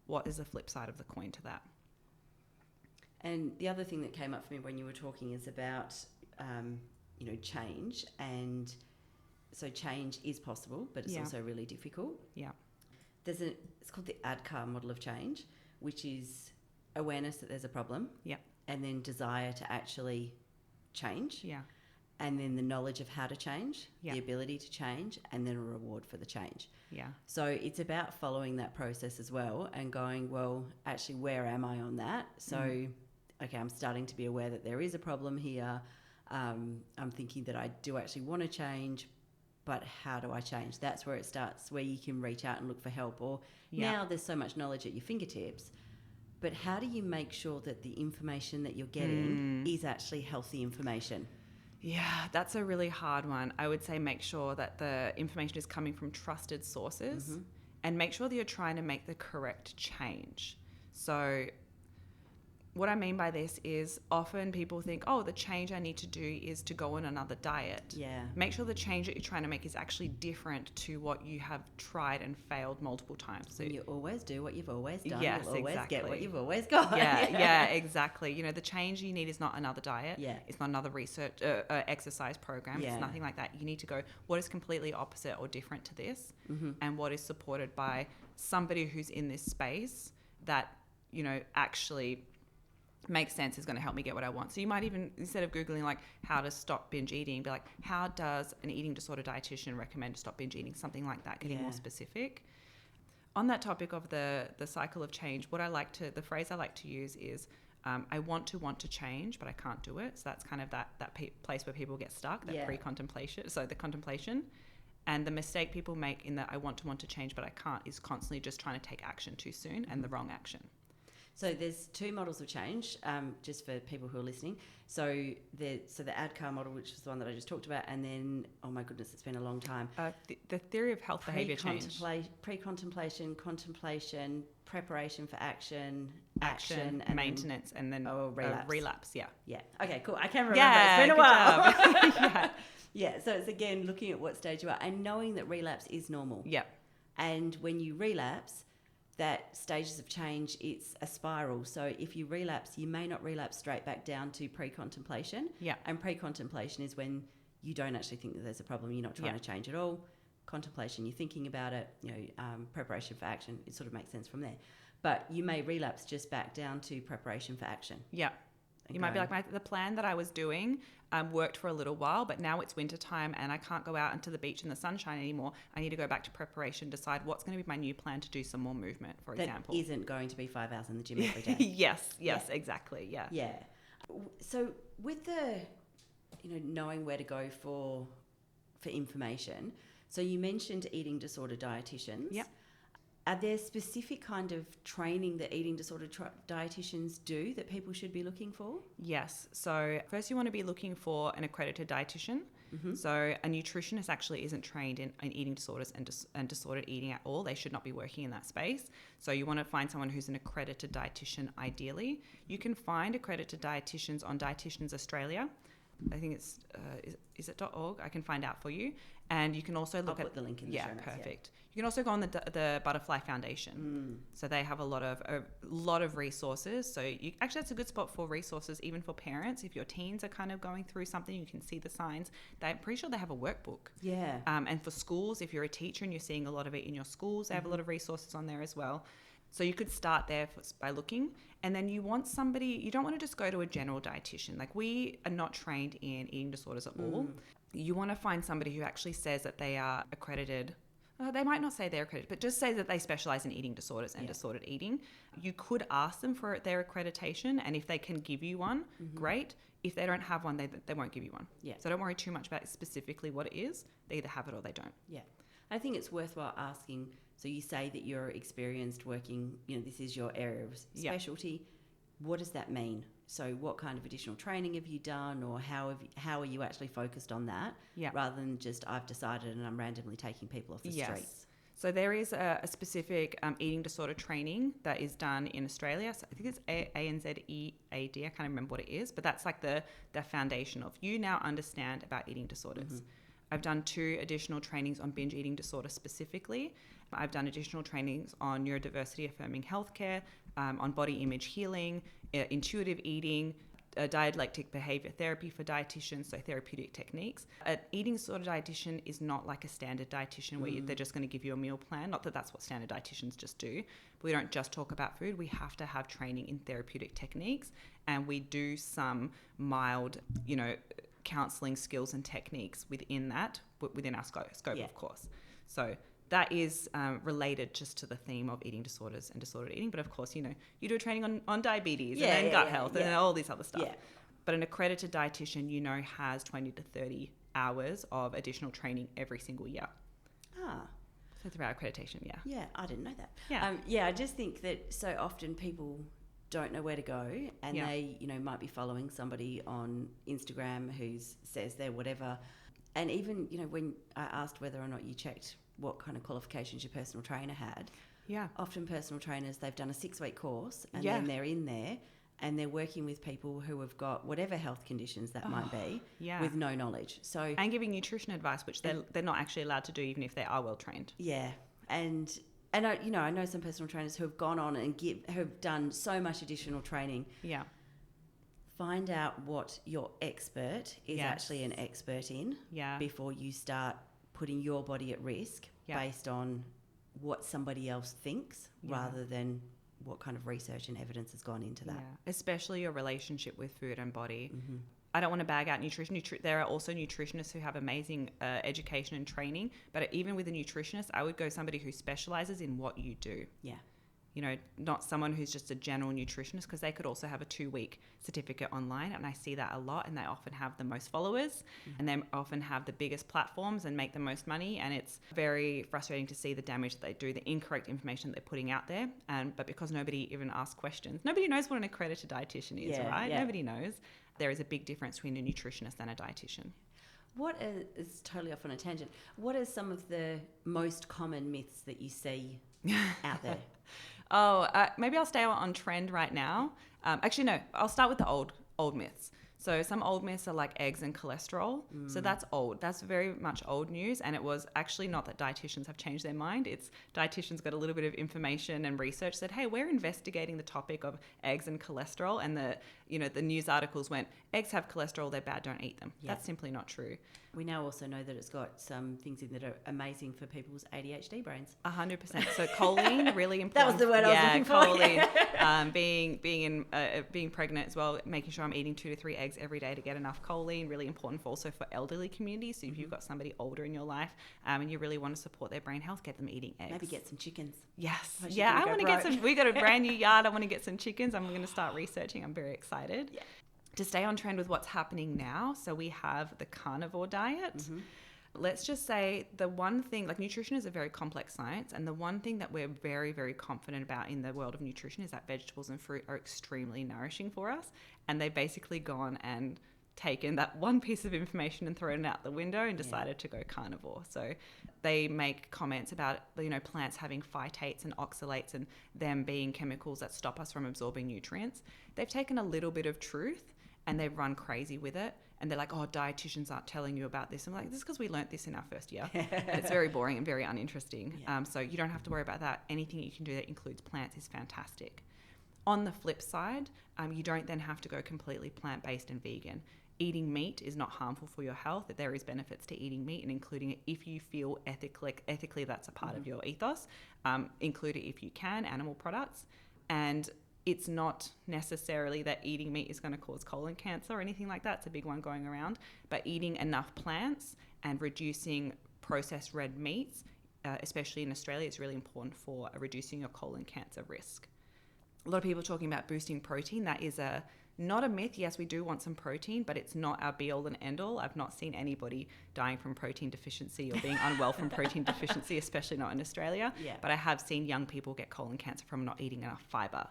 What is the flip side of the coin to that? And the other thing that came up for me when you were talking is about, change. And so change is possible, but it's also really difficult. Yeah. It's called the ADKAR model of change, which is awareness that there's a problem. Yeah. And then desire to actually change. Yeah. And then the knowledge of how to change, Yeah. the ability to change, and then a reward for the change. Yeah. So it's about following that process as well and going, well, actually, where am I on that? So, okay, I'm starting to be aware that there is a problem here. I'm thinking that I do actually want to change, but how do I change? That's where it starts, where you can reach out and look for help. Or now there's so much knowledge at your fingertips, but how do you make sure that the information that you're getting is actually healthy information? Yeah, that's a really hard one. I would say make sure that the information is coming from trusted sources and make sure that you're trying to make the correct change. So what I mean by this is often people think, the change I need to do is to go on another diet. Yeah. Make sure the change that you're trying to make is actually different to what you have tried and failed multiple times. So you always do what you've always done. Yes, You'll always exactly. get what you've always got. Yeah, exactly. The change you need is not another diet. Yeah. It's not another research exercise program. Yeah. It's nothing like that. You need to go, what is completely opposite or different to this, and what is supported by somebody who's in this space that, actually makes sense, is going to help me get what I want. So you might even, instead of Googling like how to stop binge eating, be like, how does an eating disorder dietitian recommend to stop binge eating? Something like that, getting more specific. On that topic of the cycle of change, the phrase I like to use is, I want to change, but I can't do it. So that's kind of that place where people get stuck, that pre-contemplation. So the contemplation. And the mistake people make in that I want to change, but I can't, is constantly just trying to take action too soon and the wrong action. So there's two models of change, just for people who are listening. So the ADKAR model, which is the one that I just talked about, and then, oh my goodness, it's been a long time. The theory of health behaviour change. Pre-contemplation, contemplation, preparation for action, and maintenance, and then relapse. Yeah. Okay, cool. I can't remember. Yeah, it's been a while. Yeah. Yeah. So it's again looking at what stage you are and knowing that relapse is normal. Yeah. And when you relapse, that stages of change, it's a spiral. So if you relapse, you may not relapse straight back down to pre-contemplation. Yeah. And pre-contemplation is when you don't actually think that there's a problem. You're not trying to change at all. Contemplation, you're thinking about it. Preparation for action, it sort of makes sense from there. But you may relapse just back down to preparation for action. Yeah. You might be like, the plan that I was doing worked for a little while, but now it's winter time and I can't go out into the beach in the sunshine anymore. I need to go back to preparation, decide what's going to be my new plan to do some more movement, for example. That isn't going to be 5 hours in the gym every day. Yes, exactly. Yeah. Yeah. So with the, knowing where to go for information, so you mentioned eating disorder dietitians. Yep. Are there specific kind of training that eating disorder dietitians do that people should be looking for? Yes. So first you want to be looking for an accredited dietitian. So a nutritionist actually isn't trained in eating disorders and disordered eating at all. They should not be working in that space. So you want to find someone who's an accredited dietitian ideally. You can find accredited dietitians on Dietitians Australia. I think it's, is it .org? I can find out for you. And you can also look I'll put the link in the show notes. Perfect. You can also go on the Butterfly Foundation. So they have a lot of resources. So actually that's a good spot for resources, even for parents. If your teens are kind of going through something, you can see the signs. I'm pretty sure they have a workbook. Yeah. And for schools, if you're a teacher and you're seeing a lot of it in your schools, they have a lot of resources on there as well. So you could start there by looking, and then you want somebody, you don't want to just go to a general dietitian. Like, we are not trained in eating disorders at all. You want to find somebody who actually says that they are accredited. They might not say they're accredited, but just say that they specialise in eating disorders and disordered eating. You could ask them for their accreditation, and if they can give you one, great. If they don't have one, they won't give you one. Yeah. So don't worry too much about specifically what it is. They either have it or they don't. Yeah. I think it's worthwhile asking. So you say that you're experienced working, this is your area of specialty. What does that mean? So what kind of additional training have you done, or how are you actually focused on that, rather than just I've decided and I'm randomly taking people off the streets? So there is a specific eating disorder training that is done in Australia. So I think it's ANZEAD. I can't remember what it is, but that's like the foundation of you now understand about eating disorders. I've done 2 additional trainings on binge eating disorder specifically. I've done additional trainings on neurodiversity affirming healthcare, on body image healing, intuitive eating, dialectic behavior therapy for dietitians, so therapeutic techniques. An eating disorder dietitian is not like a standard dietitian where they're just going to give you a meal plan. Not that that's what standard dietitians just do. But we don't just talk about food. We have to have training in therapeutic techniques, and we do some mild, counselling skills and techniques within our scope, of course. So that is related just to the theme of eating disorders and disordered eating. But of course, you do a training on diabetes and then gut health and all this other stuff. Yeah. But an accredited dietitian, has 20 to 30 hours of additional training every single year. So through our accreditation, Yeah, I didn't know that. Yeah. I just think that so often people don't know where to go, and they might be following somebody on Instagram who says they're whatever, and even when I asked whether or not you checked what kind of qualifications your personal trainer had, often personal trainers, they've done a 6-week course and then they're in there and they're working with people who have got whatever health conditions that might be with no knowledge. So and giving nutrition advice, which they're not actually allowed to do even if they are well trained. And I know some personal trainers who have gone on and have done so much additional training. Yeah. Find out what your expert is actually an expert in before you start putting your body at risk based on what somebody else thinks rather than what kind of research and evidence has gone into that. Especially your relationship with food and body. I don't want to bag out nutrition. There are also nutritionists who have amazing education and training, but even with a nutritionist, I would go somebody who specialises in what you do. Yeah. Not someone who's just a general nutritionist, because they could also have a 2-week certificate online, and I see that a lot, and they often have the most followers and they often have the biggest platforms and make the most money, and it's very frustrating to see the damage that they do, the incorrect information that they're putting out there, but because nobody even asks questions, nobody knows what an accredited dietitian is, right? Nobody knows. There is a big difference between a nutritionist and a dietitian. What is totally off on a tangent. What are some of the most common myths that you see out there? Maybe I'll stay on trend right now. Actually, no, I'll start with the old myths. So some old myths are like eggs and cholesterol. So that's old. That's very much old news. And it was actually not that dietitians have changed their mind. It's dietitians got a little bit of information and research, said, hey, we're investigating the topic of eggs and cholesterol. And the news articles went, eggs have cholesterol, they're bad, don't eat them. Yeah. That's simply not true. We now also know that it's got some things in that are amazing for people's ADHD brains. 100%. So choline, really important. That was the word I was looking for. Choline, being pregnant as well, making sure I'm eating 2 to 3 eggs every day to get enough choline, really important also for elderly communities. So if you've got somebody older in your life and you really want to support their brain health, get them eating eggs. Maybe get some chickens. Yes. Yeah, I want to get some. We got a brand new yard. I want to get some chickens. I'm going to start researching. I'm very excited. Yeah. To stay on trend with what's happening now, so we have the carnivore diet. Let's just say the one thing, like nutrition is a very complex science, and the one thing that we're very, very confident about in the world of nutrition is that vegetables and fruit are extremely nourishing for us, and they've basically gone and taken that one piece of information and thrown it out the window and decided to go carnivore. So they make comments about, plants having phytates and oxalates and them being chemicals that stop us from absorbing nutrients. They've taken a little bit of truth and they've run crazy with it. and they're like, oh, dietitians aren't telling you about this. I'm like, this is because we learnt this in our first year. It's very boring and very uninteresting. So you don't have to worry about that. Anything you can do that includes plants is fantastic. On the flip side, you don't then have to go completely plant-based and vegan. Eating meat is not harmful for your health. That there is benefits to eating meat, and including it if you feel ethically that's a part of your ethos. Include it if you can, animal products. And it's not necessarily that eating meat is going to cause colon cancer or anything like that. It's a big one going around. But eating enough plants and reducing processed red meats, especially in Australia, is really important for reducing your colon cancer risk. A lot of people are talking about boosting protein. That is not a myth. Yes, we do want some protein, but it's not our be-all and end-all. I've not seen anybody dying from protein deficiency or being unwell from protein deficiency, especially not in Australia. Yeah. But I have seen young people get colon cancer from not eating enough fibre.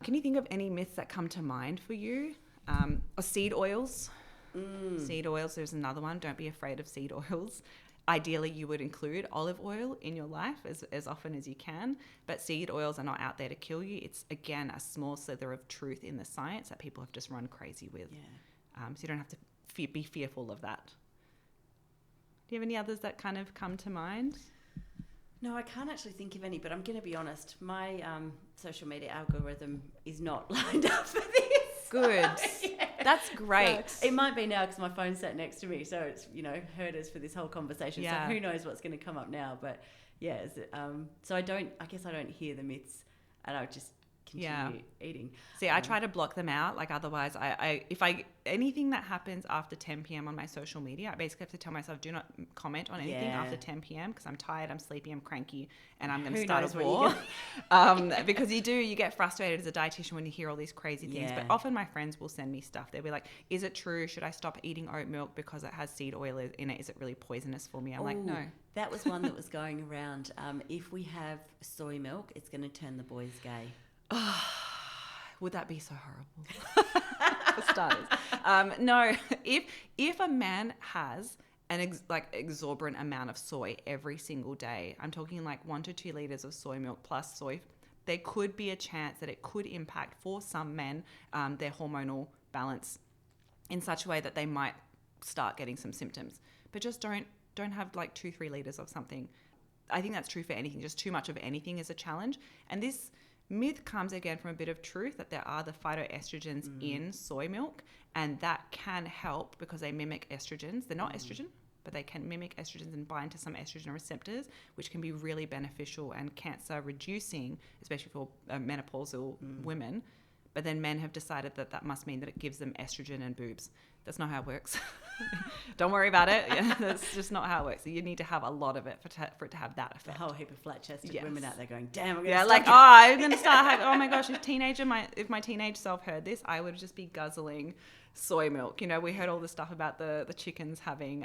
Can you think of any myths that come to mind for you? Or seed oils. Seed oils, there's another one. Don't be afraid of seed oils. Ideally, you would include olive oil in your life as often as you can, but seed oils are not out there to kill you. It's, again, a small slither of truth in the science that people have just run crazy with. So you don't have to be fearful of that. Do you have any others that kind of come to mind? No, I can't actually think of any, but I'm going to be honest. My social media algorithm is not lined up for this. Good. So, that's great. So it might be now because my phone's sat next to me, so it's, heard us for this whole conversation. So who knows what's going to come up now? But so I guess I don't hear the myths, and I just continue eating. See, I try to block them out. Like, otherwise, if anything that happens after 10 p.m. on my social media, I basically have to tell myself, do not comment on anything after 10 p.m. because I'm tired, I'm sleepy, I'm cranky, and I'm going to start a war. Because you get frustrated as a dietitian when you hear all these crazy things. But often my friends will send me stuff. They'll be like, is it true? Should I stop eating oat milk because it has seed oil in it? Is it really poisonous for me? I'm like, no. That was one that was going around. If we have soy milk, it's going to turn the boys gay. Would that be so horrible? For starters. No, if a man has an exorbitant amount of soy every single day, I'm talking like 1 to 2 liters of soy milk plus soy, there could be a chance that it could impact for some men their hormonal balance in such a way that they might start getting some symptoms. But just don't have like 2-3 liters of something. I think that's true for anything. Just too much of anything is a challenge. And this myth comes again from a bit of truth that there are the phytoestrogens in soy milk, and that can help because they mimic estrogens. They're not estrogen, but they can mimic estrogens and bind to some estrogen receptors, which can be really beneficial and cancer reducing, especially for menopausal women. But then men have decided that must mean that it gives them estrogen and boobs. That's not how it works. Don't worry about it. That's just not how it works. You need to have a lot of it for it to have that effect. A whole heap of flat-chested women out there going, damn, I'm going to start having, oh my gosh, if my teenage self heard this, I would just be guzzling soy milk. We heard all this stuff about the chickens having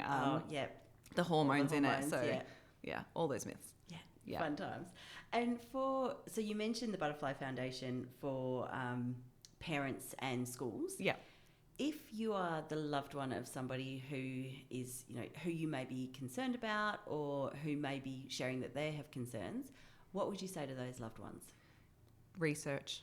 the hormones in it. So all those myths. Yeah. Fun times. And so you mentioned the Butterfly Foundation for parents and schools. Yeah. If you are the loved one of somebody who is, who you may be concerned about or who may be sharing that they have concerns, what would you say to those loved ones? Research.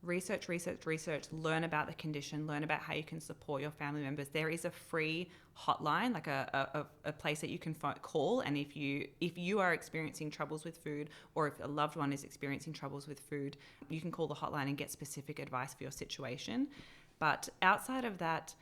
Learn about the condition. Learn about how you can support your family members. There is a free hotline, like a place that you can call. And if you are experiencing troubles with food, or if a loved one is experiencing troubles with food, you can call the hotline and get specific advice for your situation. But outside of that,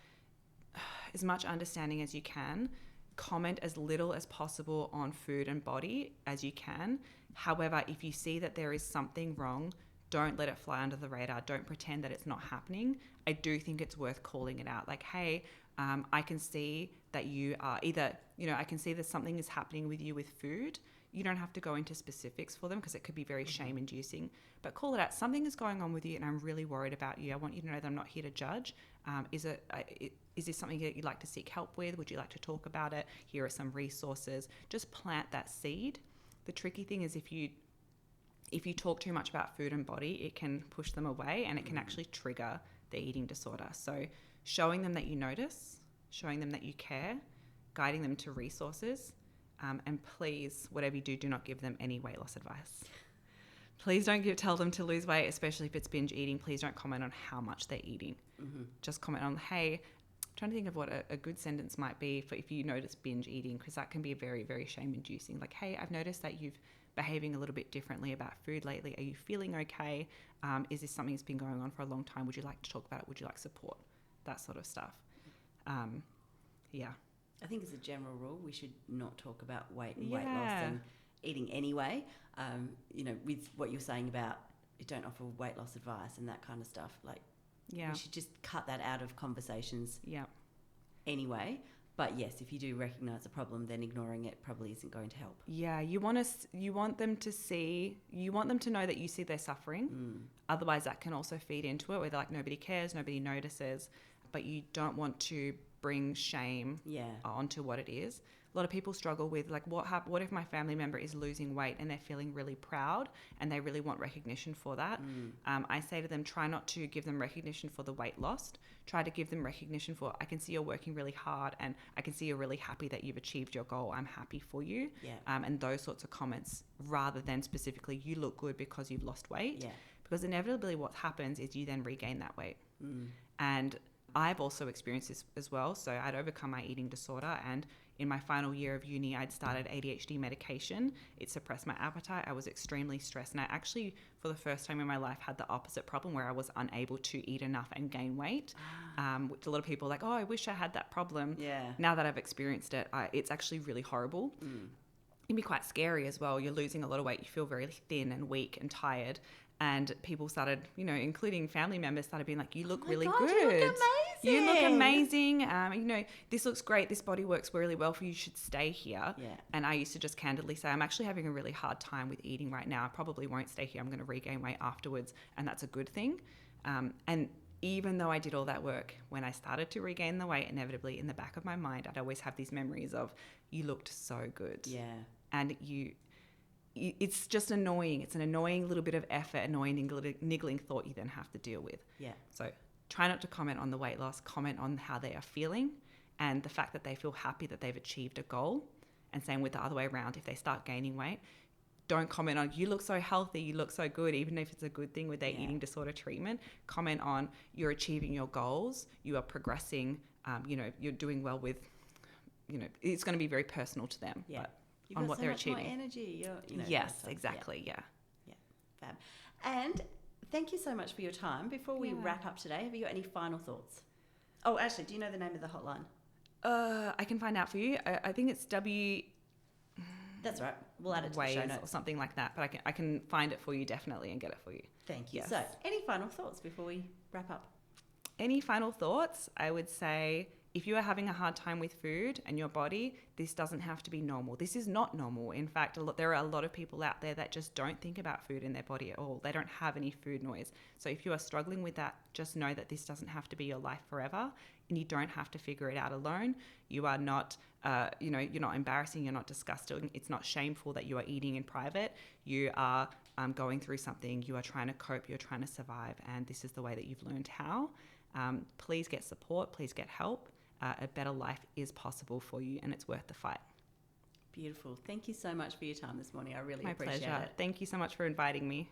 as much understanding as you can, comment as little as possible on food and body as you can. However, if you see that there is something wrong, don't let it fly under the radar. Don't pretend that it's not happening. I do think it's worth calling it out. Like, hey, I can see that you are either, I can see that something is happening with you with food. You don't have to go into specifics for them because it could be very shame-inducing. But call it out. Something is going on with you and I'm really worried about you. I want you to know that I'm not here to judge. Is this something that you'd like to seek help with? Would you like to talk about it? Here are some resources. Just plant that seed. The tricky thing is if you talk too much about food and body, it can push them away and it can actually trigger the eating disorder. So showing them that you notice, showing them that you care, guiding them to resources, and please, whatever you do not give them any weight loss advice. Please don't tell them to lose weight, especially if it's binge eating. Please don't comment on how much they're eating. Just comment on, hey, trying to think of what a good sentence might be for if you notice binge eating, because that can be very, very shame-inducing. Like, hey, I've noticed that you've behaving a little bit differently about food lately. Are you feeling okay? Is this something that's been going on for a long time? Would you like to talk about it? Would you like support? That sort of stuff. Yeah. I think as a general rule, we should not talk about weight and weight loss and eating anyway. With what you're saying about you don't offer weight loss advice and that kind of stuff, like we should just cut that out of conversations anyway. But yes, if you do recognise a problem, then ignoring it probably isn't going to help. Yeah, you want them to know that you see their suffering. Otherwise, that can also feed into it, where they're like, nobody cares, nobody notices. But you don't want to bring shame onto what it is. A lot of people struggle with, like, what if my family member is losing weight and they're feeling really proud and they really want recognition for that? I say to them, try not to give them recognition for the weight lost. Try to give them recognition for, I can see you're working really hard and I can see you're really happy that you've achieved your goal. I'm happy for you. And those sorts of comments, rather than specifically, you look good because you've lost weight. Because inevitably what happens is you then regain that weight. And I've also experienced this as well. So I'd overcome my eating disorder, and in my final year of uni, I'd started ADHD medication. It suppressed my appetite. I was extremely stressed. And I actually, for the first time in my life, had the opposite problem where I was unable to eat enough and gain weight, which a lot of people are like, oh, I wish I had that problem. Now that I've experienced it, it's actually really horrible. It can be quite scary as well. You're losing a lot of weight. You feel very thin and weak and tired. And people started, including family members, started being like, you look really good. You look amazing. You look amazing. This looks great. This body works really well for you. You should stay here. And I used to just candidly say, I'm actually having a really hard time with eating right now. I probably won't stay here. I'm going to regain weight afterwards. And that's a good thing. And even though I did all that work, when I started to regain the weight, inevitably in the back of my mind, I'd always have these memories of, you looked so good. And it's just annoying. It's an annoying little bit of effort, annoying niggling thought you then have to deal with. So try not to comment on the weight loss, comment on how they are feeling and the fact that they feel happy that they've achieved a goal. And same with the other way around. If they start gaining weight, don't comment on, you look so healthy, you look so good, even if it's a good thing with their eating disorder treatment. Comment on, you're achieving your goals, you are progressing, you're doing well with, it's going to be very personal to them. But You've on got what so they're much achieving. More energy. Yes, exactly. Yeah. Fab. And thank you so much for your time. Before we wrap up today, have you got any final thoughts? Oh, actually, do you know the name of the hotline? I can find out for you. I think it's That's right. We'll add it to Ways the show notes or something like that. But I can find it for you definitely and get it for you. Thank you. Yes. So, any final thoughts before we wrap up? Any final thoughts? I would say, if you are having a hard time with food and your body, this doesn't have to be normal. This is not normal. In fact, there are a lot of people out there that just don't think about food in their body at all. They don't have any food noise. So if you are struggling with that, just know that this doesn't have to be your life forever, and you don't have to figure it out alone. You are not, you're not embarrassing. You're not disgusting. It's not shameful that you are eating in private. You are going through something. You are trying to cope. You're trying to survive. And this is the way that you've learned how. Please get support. Please get help. A better life is possible for you, and it's worth the fight. Beautiful. Thank you so much for your time this morning. I really appreciate it. Thank you so much for inviting me.